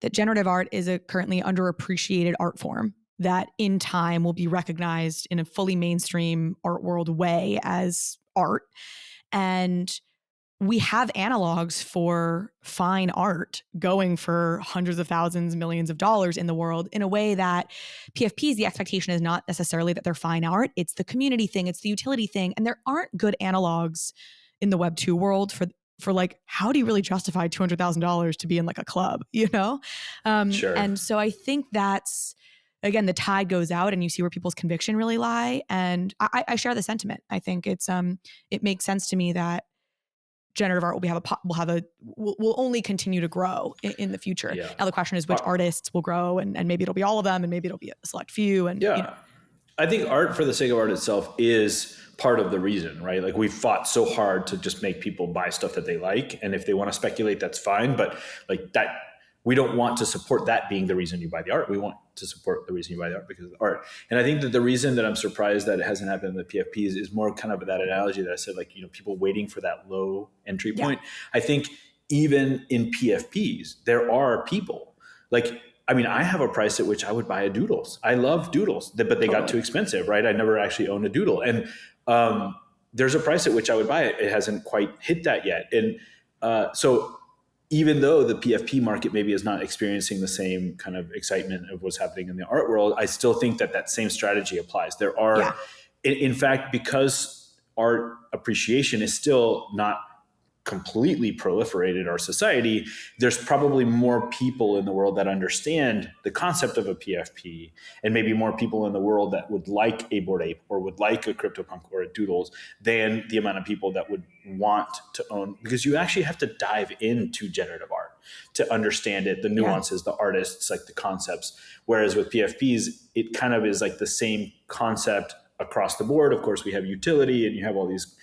that generative art is a currently underappreciated art form that in time will be recognized in a fully mainstream art world way as art. And we have analogs for fine art going for hundreds of thousands, millions of dollars in the world in a way that PFPs, the expectation is not necessarily that they're fine art. It's the community thing. It's the utility thing. And there aren't good analogs in the Web 2 world for like, how do you really justify $200,000 to be in like a club, Sure. And so I think that's, again, the tide goes out and you see where people's conviction really lie. And I share the sentiment. I think it makes sense to me that generative art will only continue to grow in the future. Yeah. Now the question is which artists will grow, and maybe it'll be all of them, and maybe it'll be a select few. And I think art for the sake of art itself is part of the reason, right? Like we've fought so hard to just make people buy stuff that they like, and if they want to speculate, that's fine. But like that, we don't want to support that being the reason you buy the art. We want to support the reason you buy the art because of the art. And I think that the reason that I'm surprised that it hasn't happened in the PFPs is more kind of that analogy that I said, like, people waiting for that low entry point. I think even in PFPs, there are people like, I have a price at which I would buy a doodles. I love doodles, but they got too expensive, right? I never actually owned a doodle. And there's a price at which I would buy it. It hasn't quite hit that yet. And so even though the PFP market maybe is not experiencing the same kind of excitement of what's happening in the art world, I still think that same strategy applies. There are, in fact, because art appreciation is still not completely proliferated in our society, there's probably more people in the world that understand the concept of a PFP, and maybe more people in the world that would like a Bored Ape or would like a CryptoPunk or a Doodles than the amount of people that would want to own, because you actually have to dive into generative art to understand it, the nuances, the artists, like the concepts. Whereas with PFPs, it kind of is like the same concept across the board. Of course, we have utility and you have all these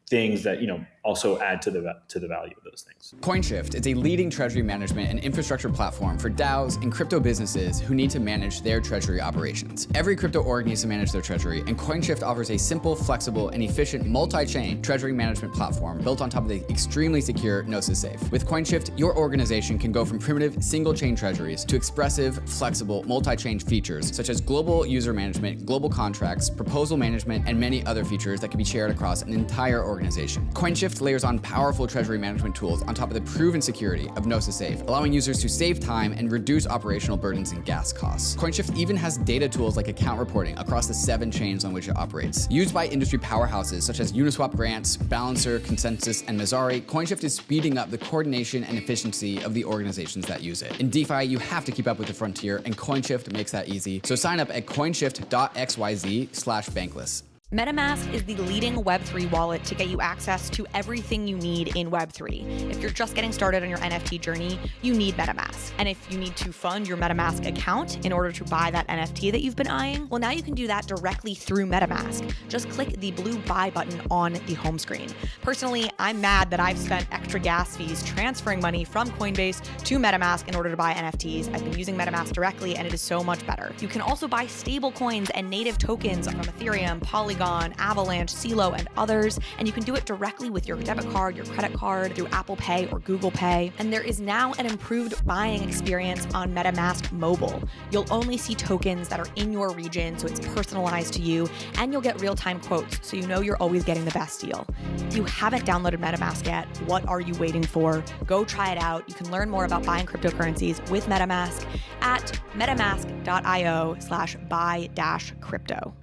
things that also add to the value of those things. COINSHIFT is a leading treasury management and infrastructure platform for DAOs and crypto businesses who need to manage their treasury operations. Every crypto org needs to manage their treasury, and COINSHIFT offers a simple, flexible, and efficient multi-chain treasury management platform built on top of the extremely secure Gnosis Safe. With COINSHIFT, your organization can go from primitive single-chain treasuries to expressive, flexible, multi-chain features such as global user management, global contracts, proposal management, and many other features that can be shared across an entire organization. COINSHIFT layers on powerful treasury management tools on top of the proven security of Gnosis Safe, allowing users to save time and reduce operational burdens and gas costs. COINSHIFT even has data tools like account reporting across the 7 chains on which it operates. Used by industry powerhouses such as Uniswap Grants, Balancer, Consensus, and Messari, COINSHIFT is speeding up the coordination and efficiency of the organizations that use it. In DeFi, you have to keep up with the frontier, and COINSHIFT makes that easy. So sign up at coinshift.xyz/bankless. MetaMask is the leading Web3 wallet to get you access to everything you need in Web3. If you're just getting started on your NFT journey, you need MetaMask. And if you need to fund your MetaMask account in order to buy that NFT that you've been eyeing, well, now you can do that directly through MetaMask. Just click the blue buy button on the home screen. Personally, I'm mad that I've spent extra gas fees transferring money from Coinbase to MetaMask in order to buy NFTs. I've been using MetaMask directly, and it is so much better. You can also buy stable coins and native tokens from Ethereum, Polygon, Avalanche, CeeLo, and others, and you can do it directly with your debit card, your credit card, through Apple Pay or Google Pay. And there is now an improved buying experience on MetaMask Mobile. You'll only see tokens that are in your region, so it's personalized to you, and you'll get real-time quotes, so you know you're always getting the best deal. If you haven't downloaded MetaMask yet, what are you waiting for? Go try it out. You can learn more about buying cryptocurrencies with MetaMask at metamask.io/buy-crypto.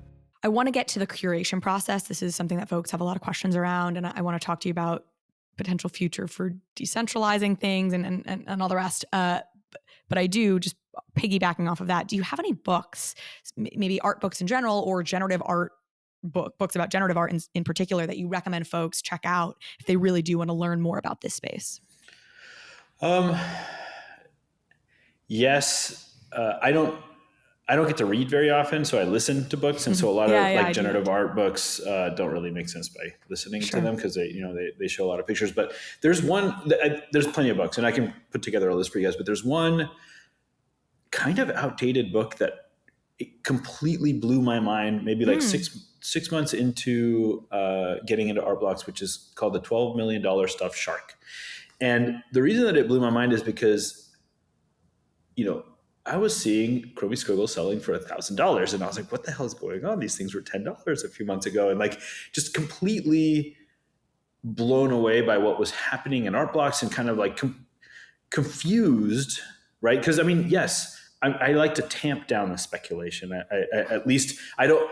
I want to get to the curation process. This is something that folks have a lot of questions around, and I want to talk to you about potential future for decentralizing things and all the rest. But I do, just piggybacking off of that, do you have any books, maybe art books in general or generative art books about generative art in particular that you recommend folks check out if they really do want to learn more about this space? Yes, I don't get to read very often, so I listen to books, and so a lot of like generative art books don't really make sense by listening to them because they show a lot of pictures. But there's there's plenty of books, and I can put together a list for you guys. But there's one kind of outdated book that it completely blew my mind. Maybe like six months into getting into art blocks, which is called the $12 million Stuffed Shark. And the reason that it blew my mind is because, I was seeing Chromie Squiggles selling for $1,000, and I was like, what the hell is going on? These things were $10 a few months ago. And like, just completely blown away by what was happening in art blocks and kind of like confused, right? Because I mean, yes, I like to tamp down the speculation. At least I don't,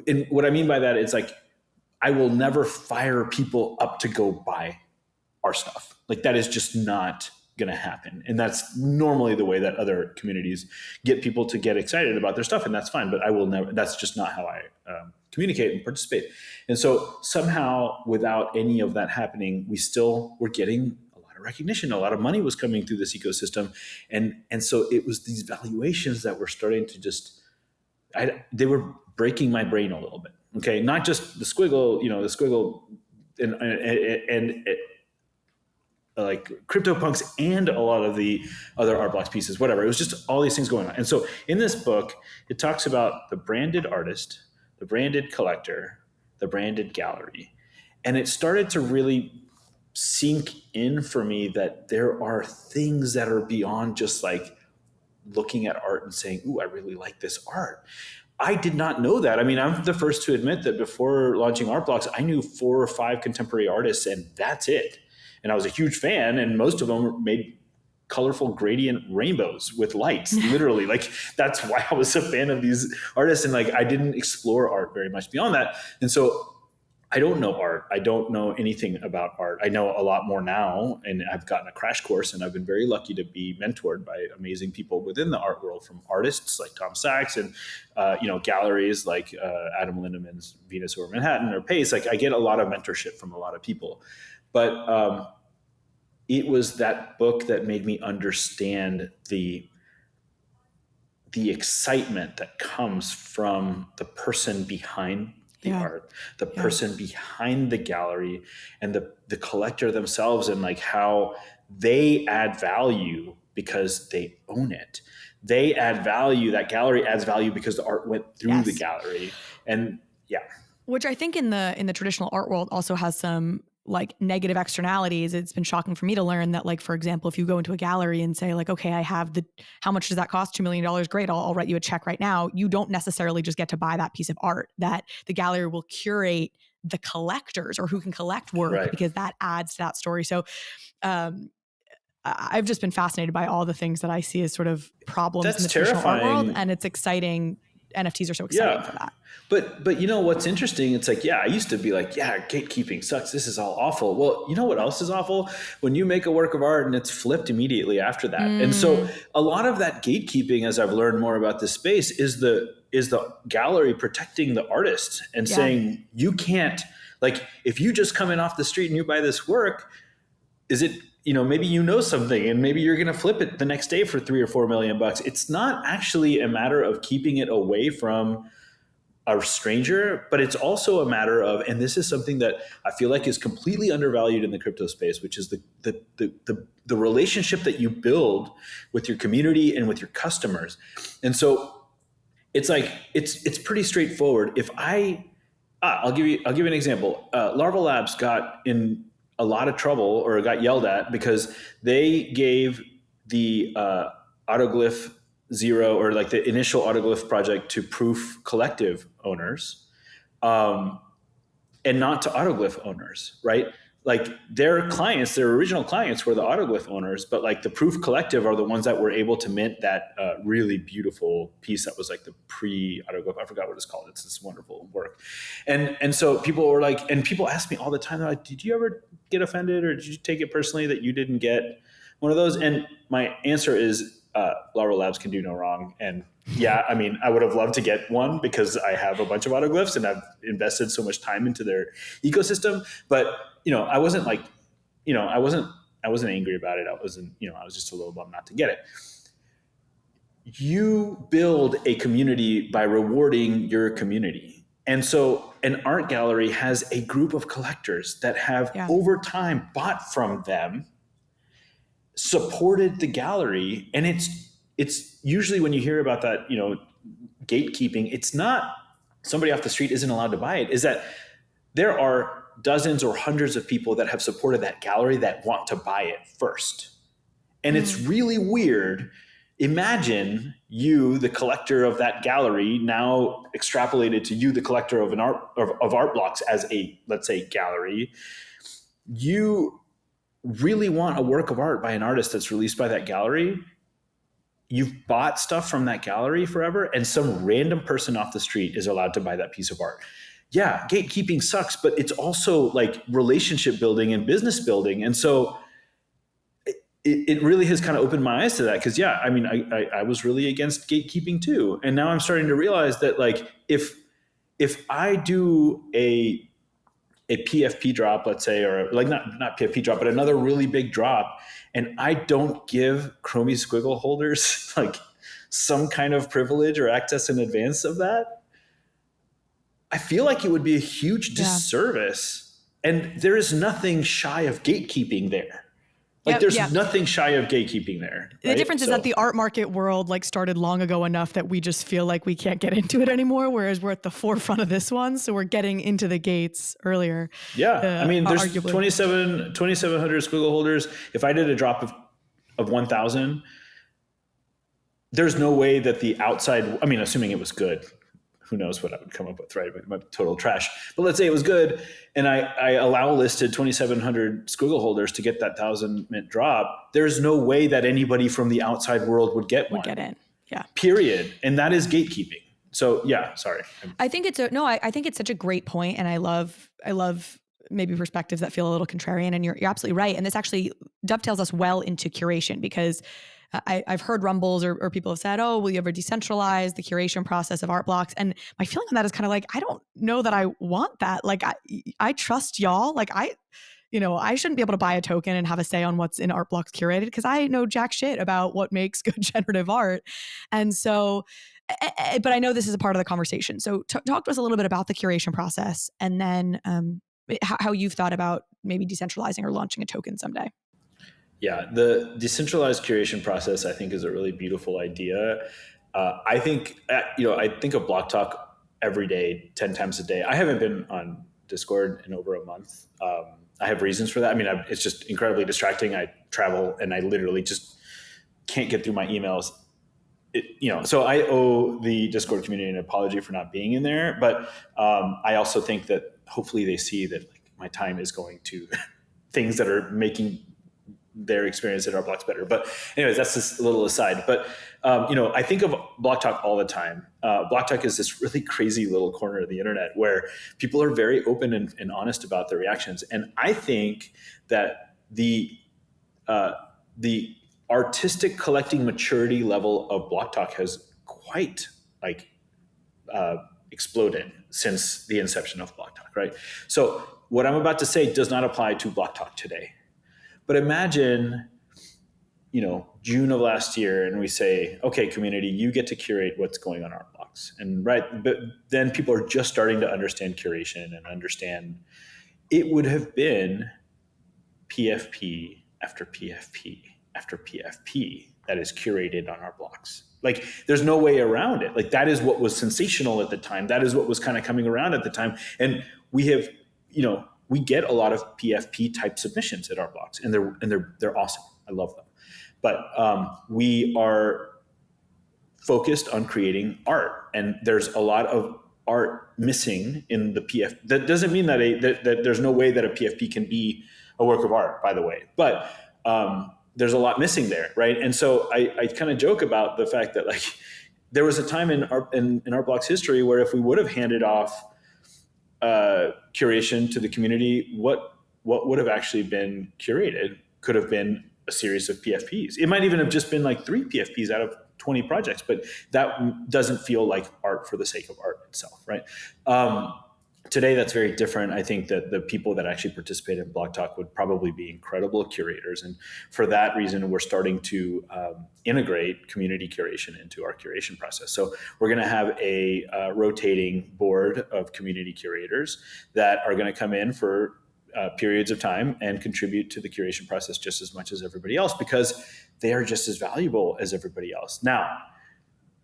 and what I mean by that, it's like, I will never fire people up to go buy our stuff. Like that is just not going to happen. And that's normally the way that other communities get people to get excited about their stuff. And that's fine, but I will never, that's just not how I communicate and participate. And so somehow without any of that happening, we still were getting a lot of recognition. A lot of money was coming through this ecosystem. And so it was these valuations that were starting to just, they were breaking my brain a little bit. Okay. Not just the squiggle, the squiggle and like CryptoPunks and a lot of the other art blocks pieces, whatever. It was just all these things going on. And so in this book, it talks about the branded artist, the branded collector, the branded gallery. And it started to really sink in for me that there are things that are beyond just like looking at art and saying, ooh, I really like this art. I did not know that. I mean, I'm the first to admit that before launching art blocks, I knew 4 or 5 contemporary artists and that's it. And I was a huge fan, and most of them made colorful gradient rainbows with lights, literally. Like, that's why I was a fan of these artists. And like, I didn't explore art very much beyond that. And so I don't know art. I don't know anything about art. I know a lot more now, and I've gotten a crash course, and I've been very lucky to be mentored by amazing people within the art world, from artists like Tom Sachs and, galleries like Adam Lindemann's Venus Over Manhattan or Pace. Like, I get a lot of mentorship from a lot of people. But it was that book that made me understand the excitement that comes from the person behind the art, the person behind the gallery, and the collector themselves, and like how they add value because they own it. They add value. That gallery adds value because the art went through the gallery. And which I think in the traditional art world also has some like negative externalities. It's been shocking for me to learn that, like, for example, if you go into a gallery and say like, okay, I have how much does that cost? $2 million. Great. I'll write you a check right now. You don't necessarily just get to buy that piece of art. That the gallery will curate the collectors or who can collect work because that adds to that story. So, I've just been fascinated by all the things that I see as sort of problems in the traditional art world, and it's exciting. NFTs are so exciting for that. But you know what's interesting? It's like, I used to be like, gatekeeping sucks. This is all awful. Well, you know what else is awful? When you make a work of art and it's flipped immediately after that. And so a lot of that gatekeeping, as I've learned more about this space, is the gallery protecting the artist and saying, you can't, like, if you just come in off the street and you buy this work, is it, maybe something and maybe you're going to flip it the next day for $3 or $4 million. It's not actually a matter of keeping it away from a stranger, but it's also a matter of, and this is something that I feel like is completely undervalued in the crypto space, which is the relationship that you build with your community and with your customers. And so it's like, it's pretty straightforward. If I'll give you an example. Larva Labs got in a lot of trouble or got yelled at because they gave the Autoglyph 0 or like the initial Autoglyph project to Proof Collective owners and not to Autoglyph owners, right? Like their clients, their original clients were the Autoglyph owners, but like the Proof Collective are the ones that were able to mint that really beautiful piece that was like the pre-Autoglyph. I forgot what it's called. It's this wonderful work. And so people were like, and people ask me all the time, they're like, did you ever get offended or did you take it personally that you didn't get one of those? And my answer is, Laurel Labs can do no wrong. And yeah, I mean, I would have loved to get one because I have a bunch of autoglyphs and I've invested so much time into their ecosystem. But, I wasn't like, I wasn't angry about it. I wasn't, I was just a little bummed not to get it. You build a community by rewarding your community. And so an art gallery has a group of collectors that have over time bought from them, supported the gallery. And it's usually when you hear about that, gatekeeping, it's not somebody off the street isn't allowed to buy it, is that there are dozens or hundreds of people that have supported that gallery that want to buy it first. And it's really weird. Imagine you, the collector of that gallery, now extrapolated to you, the collector of art blocks as a, let's say, gallery. You really want a work of art by an artist that's released by that gallery. You've bought stuff from that gallery forever, and some random person off the street is allowed to buy that piece of art. Yeah, gatekeeping sucks, but it's also like relationship building and business building. And so it really has kind of opened my eyes to that. Cause I mean, I was really against gatekeeping too. And now I'm starting to realize that like, if I do a PFP drop, let's say, or like not PFP drop, but another really big drop, and I don't give Chromie Squiggle holders like some kind of privilege or access in advance of that, I feel like it would be a huge disservice. And there is nothing shy of gatekeeping there. Like there's nothing shy of gatekeeping there. Right? The difference is that the art market world like started long ago enough that we just feel like we can't get into it anymore, whereas we're at the forefront of this one. So we're getting into the gates earlier. Yeah. I mean, there's 2,700 Squiggle holders. If I did a drop of 1,000, there's no way that the outside, I mean, assuming it was good, who knows what I would come up with, right? It might be total trash. But let's say it was good, and I allow listed 2,700 Squiggle holders to get that 1,000 mint drop. There's no way that anybody from the outside world would get one. Would get in, yeah. Period. And that is gatekeeping. So yeah, sorry. I think I think it's such a great point, and I love maybe perspectives that feel a little contrarian, and you're absolutely right. And this actually dovetails us well into curation, because I've heard rumbles or people have said, oh, will you ever decentralize the curation process of art blocks? And my feeling on that is kind of like, I don't know that I want that. Like I trust y'all. Like I shouldn't be able to buy a token and have a say on what's in art blocks curated, because I know jack shit about what makes good generative art. And so, but I know this is a part of the conversation. So talk to us a little bit about the curation process, and then how you've thought about maybe decentralizing or launching a token someday. Yeah, the decentralized curation process, I think, is a really beautiful idea. I think, I think of Block Talk every day, 10 times a day. I haven't been on Discord in over a month. I have reasons for that. I mean, it's just incredibly distracting. I travel and I literally just can't get through my emails. So I owe the Discord community an apology for not being in there. But I also think that hopefully they see that like, my time is going to things that are making their experience at Art Blocks better. But anyways, that's just a little aside. But, I think of Block Talk all the time. Block Talk is this really crazy little corner of the internet where people are very open and honest about their reactions. And I think that the artistic collecting maturity level of Block Talk has quite exploded since the inception of Block Talk, right? So what I'm about to say does not apply to Block Talk today. But imagine, June of last year, and we say, okay, community, you get to curate what's going on Art Blocks. And but then people are just starting to understand curation and understand it would have been PFP after PFP after PFP that is curated on Art Blocks. Like, there's no way around it. Like, that is what was sensational at the time. That is what was kind of coming around at the time. And we have, we get a lot of PFP type submissions at Art Blocks, and they're awesome. I love them. But we are focused on creating art, and there's a lot of art missing in the PFP. That doesn't mean that that there's no way that a PFP can be a work of art, by the way. But there's a lot missing there, right? And so I kind of joke about the fact that like there was a time in Art Blocks history where if we would have handed off curation to the community, what would have actually been curated could have been a series of PFPs. It might even have just been like 3 PFPs out of 20 projects, but that doesn't feel like art for the sake of art itself, right? Today, that's very different. I think that the people that actually participate in Block Talk would probably be incredible curators. And for that reason, we're starting to integrate community curation into our curation process. So we're going to have a rotating board of community curators that are going to come in for periods of time and contribute to the curation process just as much as everybody else, because they are just as valuable as everybody else. Now,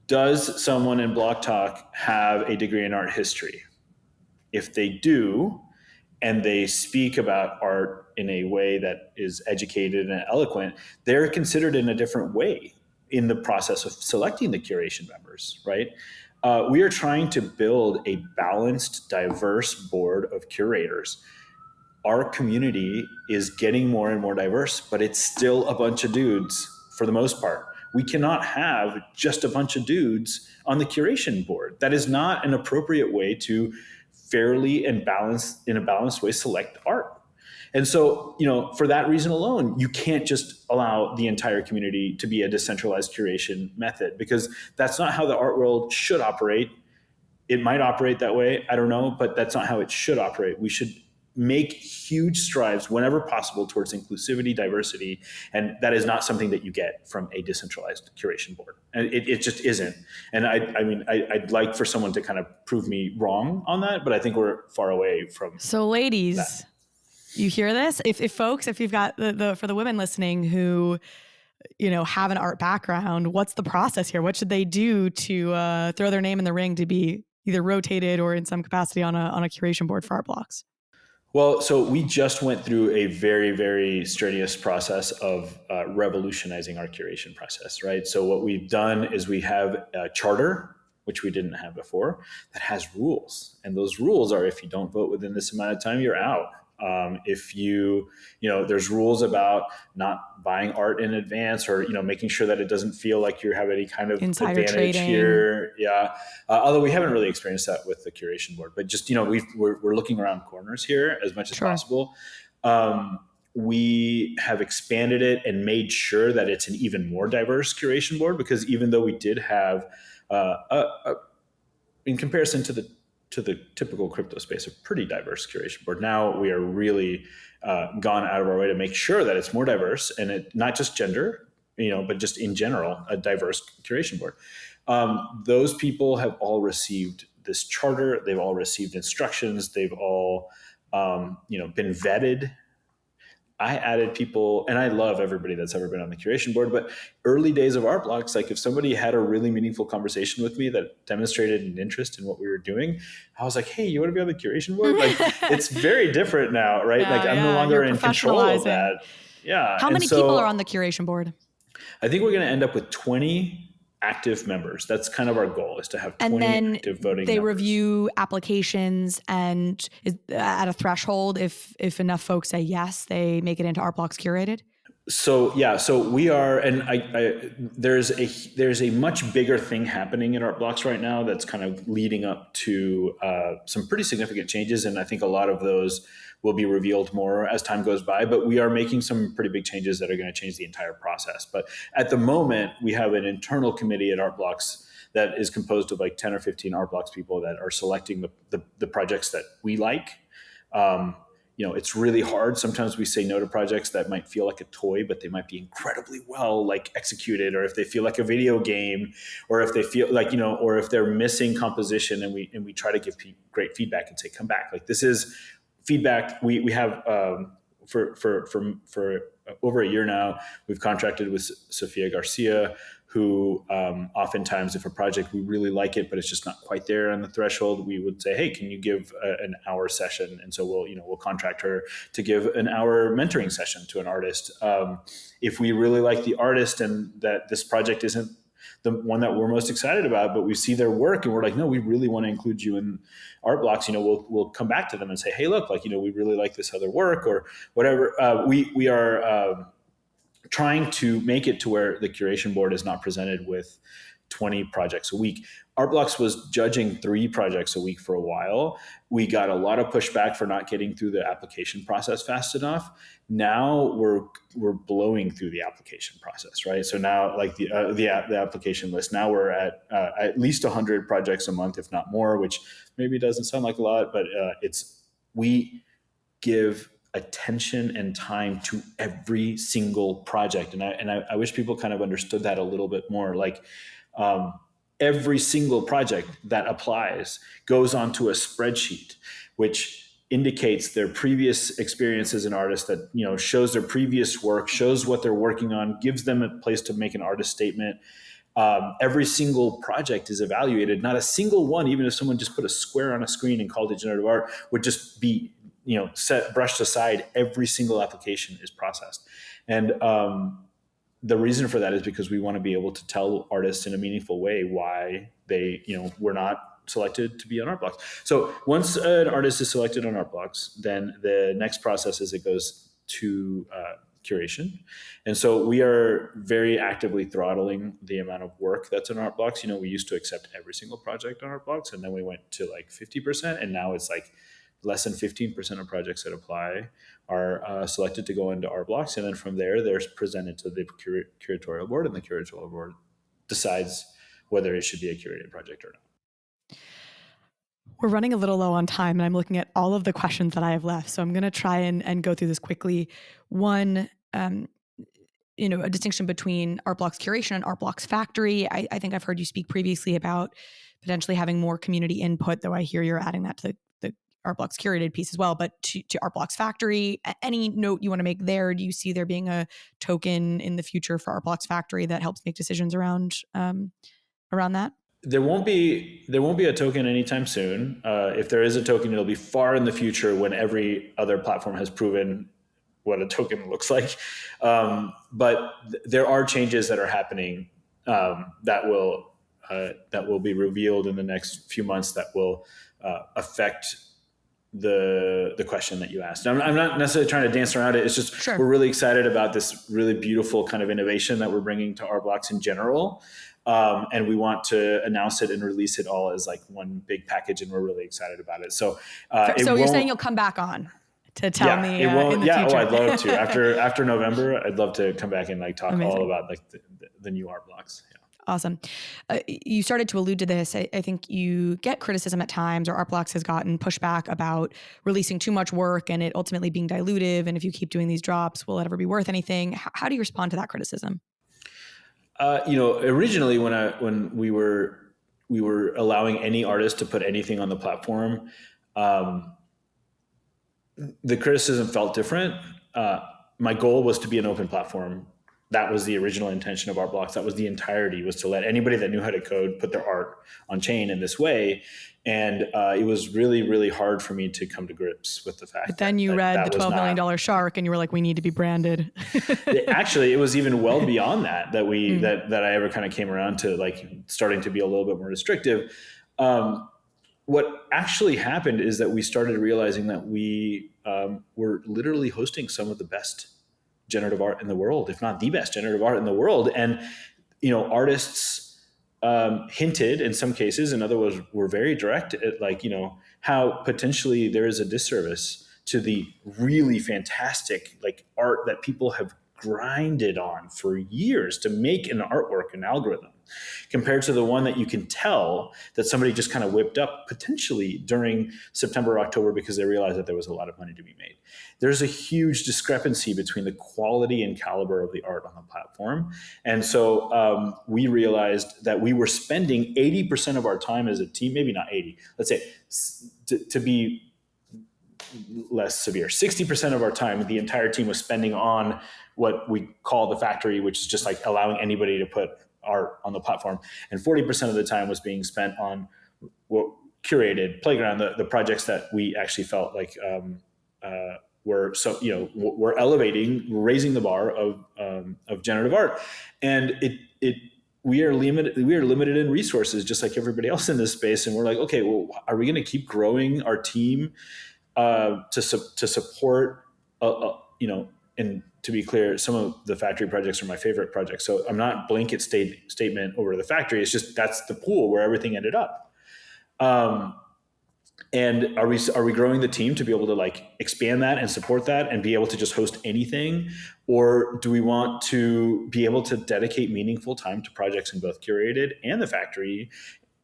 does someone in Block Talk have a degree in art history? If they do, and they speak about art in a way that is educated and eloquent, they're considered in a different way in the process of selecting the curation members, right? We are trying to build a balanced, diverse board of curators. Our community is getting more and more diverse, but it's still a bunch of dudes for the most part. We cannot have just a bunch of dudes on the curation board. That is not an appropriate way to fairly and in a balanced way select art. And so, for that reason alone, you can't just allow the entire community to be a decentralized curation method, because that's not how the art world should operate. It might operate that way, I don't know, but that's not how it should operate. We should make huge strides whenever possible towards inclusivity, diversity, and that is not something that you get from a decentralized curation board. And it just isn't. And I'd like for someone to kind of prove me wrong on that, but I think we're far away from. So ladies, that. You hear this? If you've got for the women listening who, have an art background, what's the process here? What should they do to throw their name in the ring to be either rotated or in some capacity on a curation board for Art Blocks? Well, so we just went through a very, very strenuous process of revolutionizing our curation process, right? So what we've done is we have a charter, which we didn't have before, that has rules. And those rules are, if you don't vote within this amount of time, you're out. If there's rules about not buying art in advance, or, making sure that it doesn't feel like you have any kind of insider advantage trading here. Yeah. Although we haven't really experienced that with the curation board, but just, we're looking around corners here as much as possible. We have expanded it and made sure that it's an even more diverse curation board, because even though we did have, in comparison to the typical crypto space, a pretty diverse curation board. Now we are really gone out of our way to make sure that it's more diverse, and it not just gender, but just in general, a diverse curation board. Those people have all received this charter. They've all received instructions. They've all, been vetted. I added people, and I love everybody that's ever been on the curation board, but early days of Art Blocks, like if somebody had a really meaningful conversation with me that demonstrated an interest in what we were doing, I was like, hey, you want to be on the curation board? Like, it's very different now, right? I'm no longer in control of that. Yeah. How many people are on the curation board? I think we're going to end up with 20 active members. That's kind of our goal, is to have 20 active voting they members. Review applications, and at a threshold, if enough folks say yes, they make it into Art Blocks Curated. So we are, and there's a much bigger thing happening in Art Blocks right now that's kind of leading up to some pretty significant changes, and I think a lot of those will be revealed more as time goes by, but we are making some pretty big changes that are going to change the entire process. But at the moment, we have an internal committee at Art Blocks that is composed of like 10 or 15 Art Blocks people that are selecting the projects that we like. It's really hard. Sometimes we say no to projects that might feel like a toy, but they might be incredibly well executed, or if they feel like a video game, or if they feel like, or if they're missing composition, and we try to give great feedback and say, come back. Like, this is feedback. We have for over a year now, we've contracted with Sofia Garcia, who oftentimes, if a project, we really like it, but it's just not quite there on the threshold, we would say, hey, can you give an hour session? And so we'll contract her to give an hour mentoring session to an artist. If we really like the artist and that this project isn't the one that we're most excited about, but we see their work and we're like, no, we really want to include you in Art Blocks, we'll come back to them and say, hey, look, we really like this other work, or whatever. We are trying to make it to where the curation board is not presented with 20 projects a week. Art Blocks was judging 3 projects a week for a while. We got a lot of pushback for not getting through the application process fast enough. Now we're blowing through the application process, right? So now, like the application list, now we're at least 100 projects a month, if not more, which maybe doesn't sound like a lot, but we give attention and time to every single project, and I wish people kind of understood that a little bit more. Like every single project that applies goes onto a spreadsheet, which indicates their previous experience as an artist, that, you know, shows their previous work, shows what they're working on, gives them a place to make an artist statement. Every single project is evaluated. Not a single one, even if someone just put a square on a screen and called it generative art, would just be, you know, brushed aside. Every single application is processed. And the reason for that is because we want to be able to tell artists in a meaningful way why they, you know, were not selected to be on Art Blocks. So once an artist is selected on Art Blocks, then the next process is it goes to curation. And so we are very actively throttling the amount of work that's in Art Blocks. You know, we used to accept every single project on Art Blocks, and then we went to like 50%, and now it's like less than 15% of projects that apply are selected to go into Art Blocks. And then from there, they're presented to the curatorial board, and the curatorial board decides whether it should be a curated project or not. We're running a little low on time, and I'm looking at all of the questions that I have left. So I'm going to try and go through this quickly. One, you know, a distinction between Art Blocks curation and Art Blocks factory. I think I've heard you speak previously about potentially having more community input, though I hear you're adding that to the Art Blocks curated piece as well. But to Art Blocks factory, any note you want to make there? Do you see there being a token in the future for Art Blocks factory that helps make decisions around that? There won't be a token anytime soon. If there is a token, it'll be far in the future when every other platform has proven what a token looks like. But there are changes that are happening that will be revealed in the next few months that will affect the question that you asked. I'm not necessarily trying to dance around it. It's just We're really excited about this really beautiful kind of innovation that we're bringing to Art Blocks in general. And we want to announce it and release it all as like one big package, and we're really excited about it. So you're saying you'll come back on to tell me in the future? Oh, I'd love to. After November, I'd love to come back and like talk all about like the new Art Blocks. Yeah. Awesome. You started to allude to this. I think you get criticism at times, or Art Blocks has gotten pushback about releasing too much work and it ultimately being dilutive. And if you keep doing these drops, will it ever be worth anything? How do you respond to that criticism? You know, originally when we were allowing any artist to put anything on the platform, the criticism felt different. My goal was to be an open platform. That was the original intention of Art Blocks. That was the entirety, was to let anybody that knew how to code put their art on chain in this way. And it was really, really hard for me to come to grips with the fact But then you read the $12 million shark and you were like, we need to be branded. Actually, it was even well beyond that I ever kind of came around to like starting to be a little bit more restrictive. What actually happened is that we started realizing that we were literally hosting some of the best generative art in the world, if not the best generative art in the world. And, you know, artists hinted in some cases, in other words, were very direct at like, you know, how potentially there is a disservice to the really fantastic like art that people have grinded on for years to make an artwork, an algorithm, compared to the one that you can tell that somebody just kind of whipped up potentially during September, October, because they realized that there was a lot of money to be made. There's a huge discrepancy between the quality and caliber of the art on the platform. And so we realized that we were spending 80% of our time as a team, maybe not 80, let's say to be less severe, 60% of our time, the entire team was spending on what we call the factory, which is just like allowing anybody to put art on the platform. And 40% of the time was being spent on what curated Playground, the projects that we actually felt like were so, you know, we're elevating, raising the bar of generative art. And we are limited in resources, just like everybody else in this space. And we're like, okay, well, are we going to keep growing our team to support, you know, and to be clear, some of the factory projects are my favorite projects. So I'm not blanket statement over the factory. It's just that's the pool where everything ended up. And are we growing the team to be able to like expand that and support that and be able to just host anything? Or do we want to be able to dedicate meaningful time to projects in both curated and the factory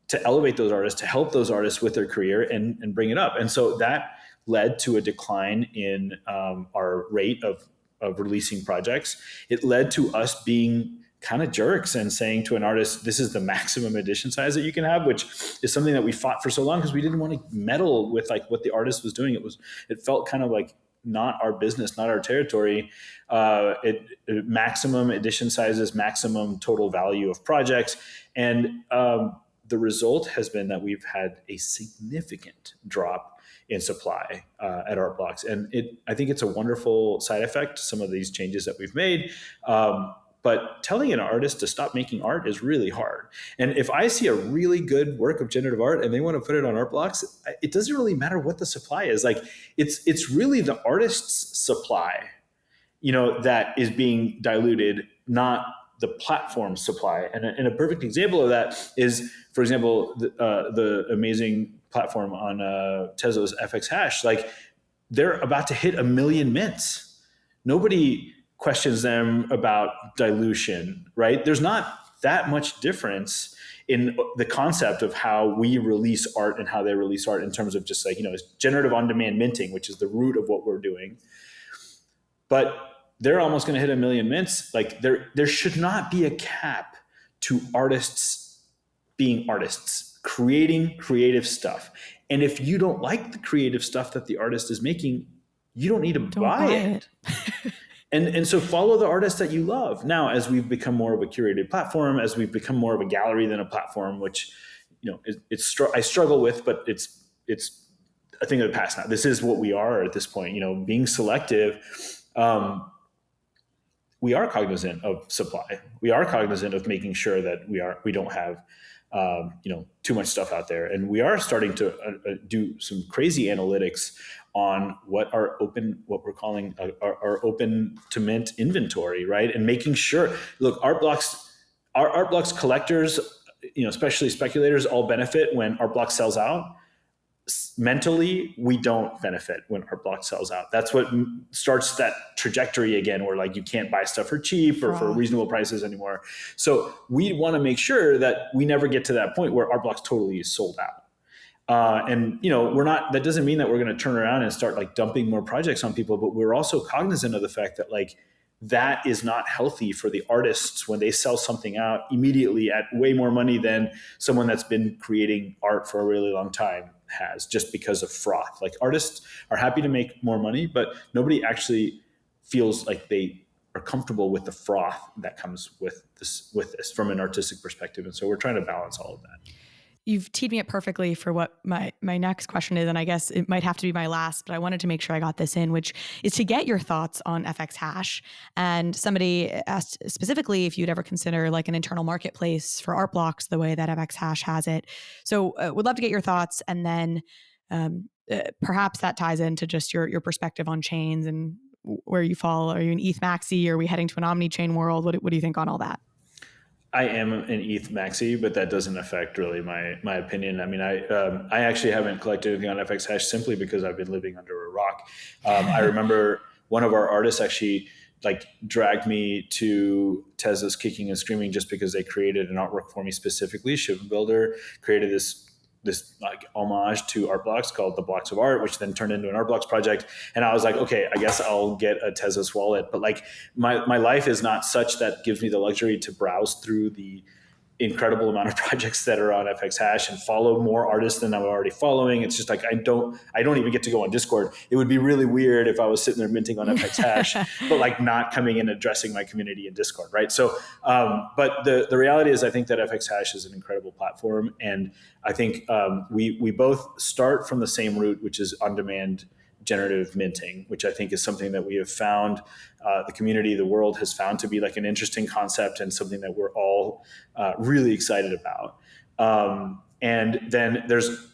to elevate those artists, to help those artists with their career and bring it up? And so that led to a decline in our rate of releasing projects. It led to us being kind of jerks and saying to an artist, this is the maximum edition size that you can have, which is something that we fought for so long because we didn't want to meddle with like what the artist was doing. It felt kind of like not our business, not our territory. Maximum edition sizes, maximum total value of projects. And the result has been that we've had a significant drop in supply at Art Blocks. And I think it's a wonderful side effect, some of these changes that we've made. But telling an artist to stop making art is really hard. And if I see a really good work of generative art and they want to put it on Art Blocks, it doesn't really matter what the supply is. Like it's really the artist's supply, that is being diluted, not the platform supply. And a perfect example of that is, for example, the amazing platform on Tezos fxhash. Like they're about to hit 1 million mints. Nobody questions them about dilution, right? There's not that much difference in the concept of how we release art and how they release art in terms of just like, it's generative on-demand minting, which is the root of what we're doing. But they're almost going to hit 1 million mints. Like there should not be a cap to artists being artists, creating creative stuff. And if you don't like the creative stuff that the artist is making, you don't need to buy it. And so follow the artists that you love. Now, as we've become more of a curated platform, as we've become more of a gallery than a platform, which, I struggle with, but it's a thing of the past now. This is what we are at this point, being selective. We are cognizant of supply. We are cognizant of making sure that we don't have, too much stuff out there. And we are starting to do some crazy analytics on what we're calling our open to mint inventory, right? And making sure, look, our Art Blocks collectors, especially speculators, all benefit when Art Blocks sells out. Mentally, we don't benefit when Art Blocks sells out. That's what starts that trajectory again, where like you can't buy stuff for cheap or for reasonable prices anymore. So we want to make sure that we never get to that point where Art Blocks totally is sold out. And that doesn't mean that we're going to turn around and start like dumping more projects on people, but we're also cognizant of the fact that like that is not healthy for the artists when they sell something out immediately at way more money than someone that's been creating art for a really long time has, just because of froth. Like artists are happy to make more money, but nobody actually feels like they are comfortable with the froth that comes with this from an artistic perspective. And so we're trying to balance all of that. You've teed me up perfectly for what my next question is, and I guess it might have to be my last, but I wanted to make sure I got this in, which is to get your thoughts on fxhash. And somebody asked specifically if you'd ever consider like an internal marketplace for Art Blocks the way that fxhash has it. So would love to get your thoughts, and then perhaps that ties into just your perspective on chains and where you fall. Are you an ETH maxi? Are we heading to an omni-chain world? What do you think on all that? I am an ETH maxi, but that doesn't affect really my opinion. I mean, I actually haven't collected anything on fxhash simply because I've been living under a rock. I remember one of our artists actually like dragged me to Tezos kicking and screaming just because they created an artwork for me specifically. Shiv Builder created this like homage to Art Blocks called the Blocks of Art, which then turned into an Art Blocks project. And I was like, okay, I guess I'll get a Tezos wallet. But like my life is not such that gives me the luxury to browse through the incredible amount of projects that are on fxhash and follow more artists than I'm already following. It's just like I don't even get to go on Discord. It would be really weird if I was sitting there minting on fxhash, but like not coming in and addressing my community in Discord, right? So, but the reality is, I think that fxhash is an incredible platform, and I think we both start from the same root, which is on-demand generative minting, which I think is something that we have found, the community, the world has found to be like an interesting concept and something that we're all really excited about. And then there's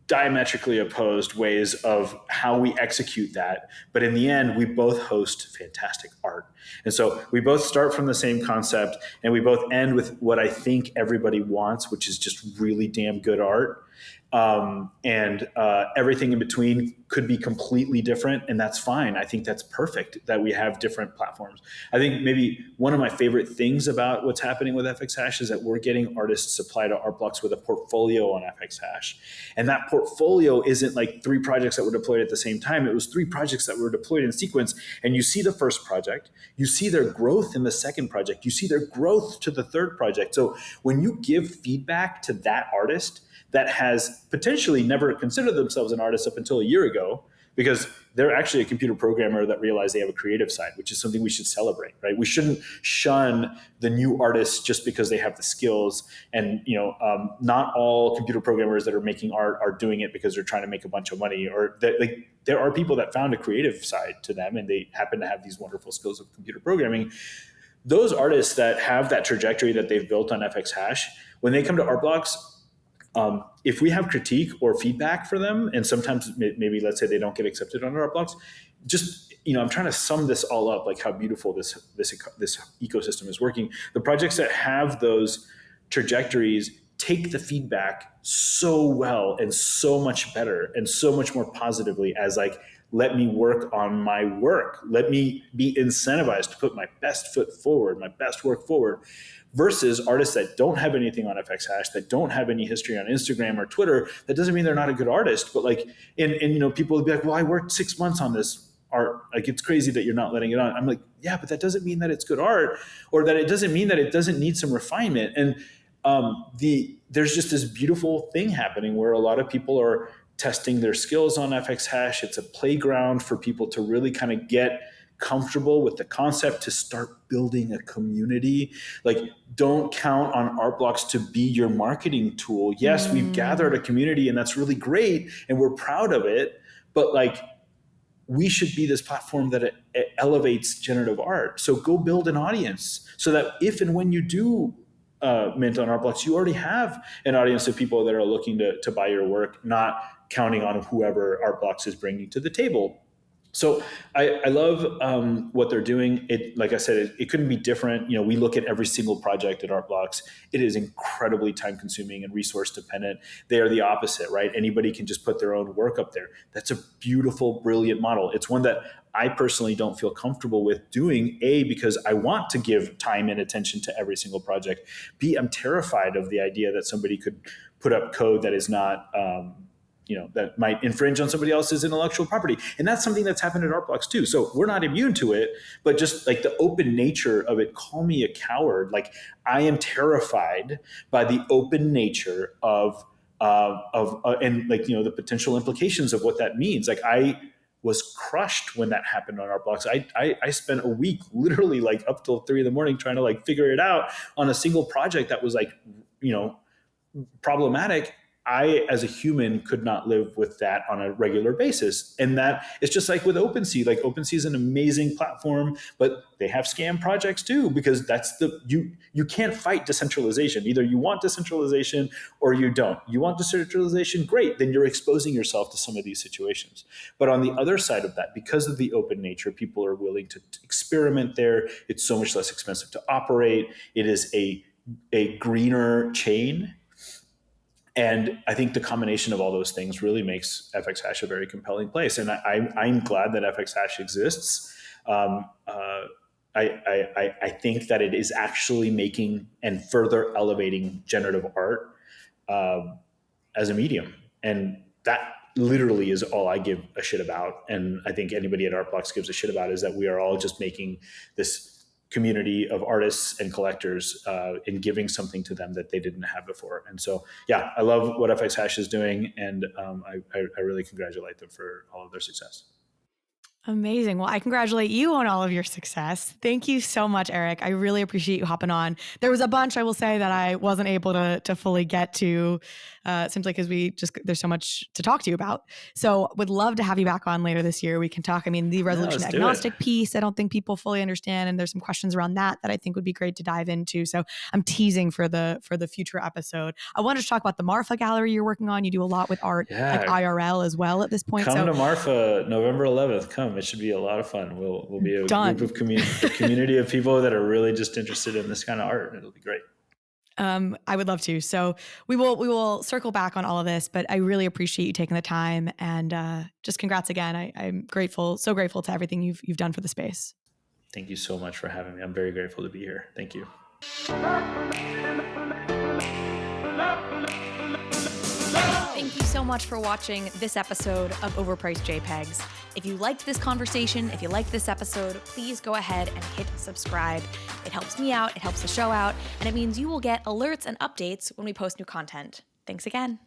diametrically opposed ways of how we execute that. But in the end, we both host fantastic art. And so we both start from the same concept, and we both end with what I think everybody wants, which is just really damn good art. And everything in between could be completely different, and that's fine. I think that's perfect that we have different platforms. I think maybe one of my favorite things about what's happening with fxhash is that we're getting artists apply to art blocks with a portfolio on fxhash. And that portfolio isn't like 3 projects that were deployed at the same time. It was 3 projects that were deployed in sequence. And you see the first project, you see their growth in the second project, you see their growth to the third project. So when you give feedback to that artist that has potentially never considered themselves an artist up until a year ago, because they're actually a computer programmer that realized they have a creative side, which is something we should celebrate, right? We shouldn't shun the new artists just because they have the skills. And not all computer programmers that are making art are doing it because they're trying to make a bunch of money, or there are people that found a creative side to them and they happen to have these wonderful skills of computer programming. Those artists that have that trajectory that they've built on fxhash, when they come to art blocks, if we have critique or feedback for them, and sometimes maybe let's say they don't get accepted on our blocks, just I'm trying to sum this all up, like how beautiful this ecosystem is working. The projects that have those trajectories take the feedback so well and so much better and so much more positively as like, let me work on my work. Let me be incentivized to put my best foot forward, my best work forward. Versus artists that don't have anything on fxhash, that don't have any history on Instagram or Twitter. That doesn't mean they're not a good artist, but like, and people would be like, well, I worked 6 months on this art. Like, it's crazy that you're not letting it on. I'm like, yeah, but that doesn't mean that it's good art, or that it doesn't mean that it doesn't need some refinement. And there's just this beautiful thing happening where a lot of people are testing their skills on fxhash. It's a playground for people to really kind of get comfortable with the concept, to start building a community. Like, don't count on art blocks to be your marketing tool. Yes, we've gathered a community and that's really great and we're proud of it, but like, we should be this platform that it elevates generative art. So go build an audience so that if and when you do mint on art blocks, you already have an audience of people that are looking to buy your work, not counting on whoever art blocks is bringing to the table. So I love what they're doing. It, like I said, it couldn't be different. We look at every single project at Art Blocks. It is incredibly time consuming and resource dependent. They are the opposite, right? Anybody can just put their own work up there. That's a beautiful, brilliant model. It's one that I personally don't feel comfortable with doing, A, because I want to give time and attention to every single project. B, I'm terrified of the idea that somebody could put up code that is not that might infringe on somebody else's intellectual property. And that's something that's happened at Art Blocks too. So we're not immune to it, but just like the open nature of it, call me a coward. Like, I am terrified by the open nature of and like, the potential implications of what that means. Like, I was crushed when that happened on Art Blocks. I spent a week literally like up till 3 a.m. trying to like figure it out on a single project that was like, problematic. I, as a human, could not live with that on a regular basis. And that it's just like with OpenSea. Like, OpenSea is an amazing platform, but they have scam projects too, because that's you can't fight decentralization. Either you want decentralization or you don't. You want decentralization, great, then you're exposing yourself to some of these situations. But on the other side of that, because of the open nature, people are willing to experiment there. It's so much less expensive to operate. It is a greener chain. And I think the combination of all those things really makes fxhash a very compelling place. And I'm glad that fxhash exists. I think that it is actually making and further elevating generative art as a medium. And that literally is all I give a shit about. And I think anybody at Art Blocks gives a shit about is that we are all just making this community of artists and collectors in giving something to them that they didn't have before. And so, yeah, I love what fxhash is doing, and I really congratulate them for all of their success. Amazing. Well, I congratulate you on all of your success. Thank you so much, Eric. I really appreciate you hopping on. There was a bunch, I will say, that I wasn't able to fully get to, simply because there's so much to talk to you about. So would love to have you back on later this year. We can talk. I mean, the resolution agnostic piece, I don't think people fully understand. And there's some questions around that I think would be great to dive into. So I'm teasing for the future episode. I wanted to talk about the Marfa gallery you're working on. You do a lot with art, like IRL as well at this point. Come to Marfa, November 11th. Come. It should be a lot of fun. We'll be a group of community of people that are really just interested in this kind of art. It'll be great. I would love to. So we will circle back on all of this, but I really appreciate you taking the time, and just congrats again. I'm grateful, so grateful to everything you've done for the space. Thank you so much for having me. I'm very grateful to be here. Thank you. Thank you so much for watching this episode of Overpriced JPEGs. If you liked this conversation, if you liked this episode, please go ahead and hit subscribe. It helps me out, it helps the show out, and it means you will get alerts and updates when we post new content. Thanks again.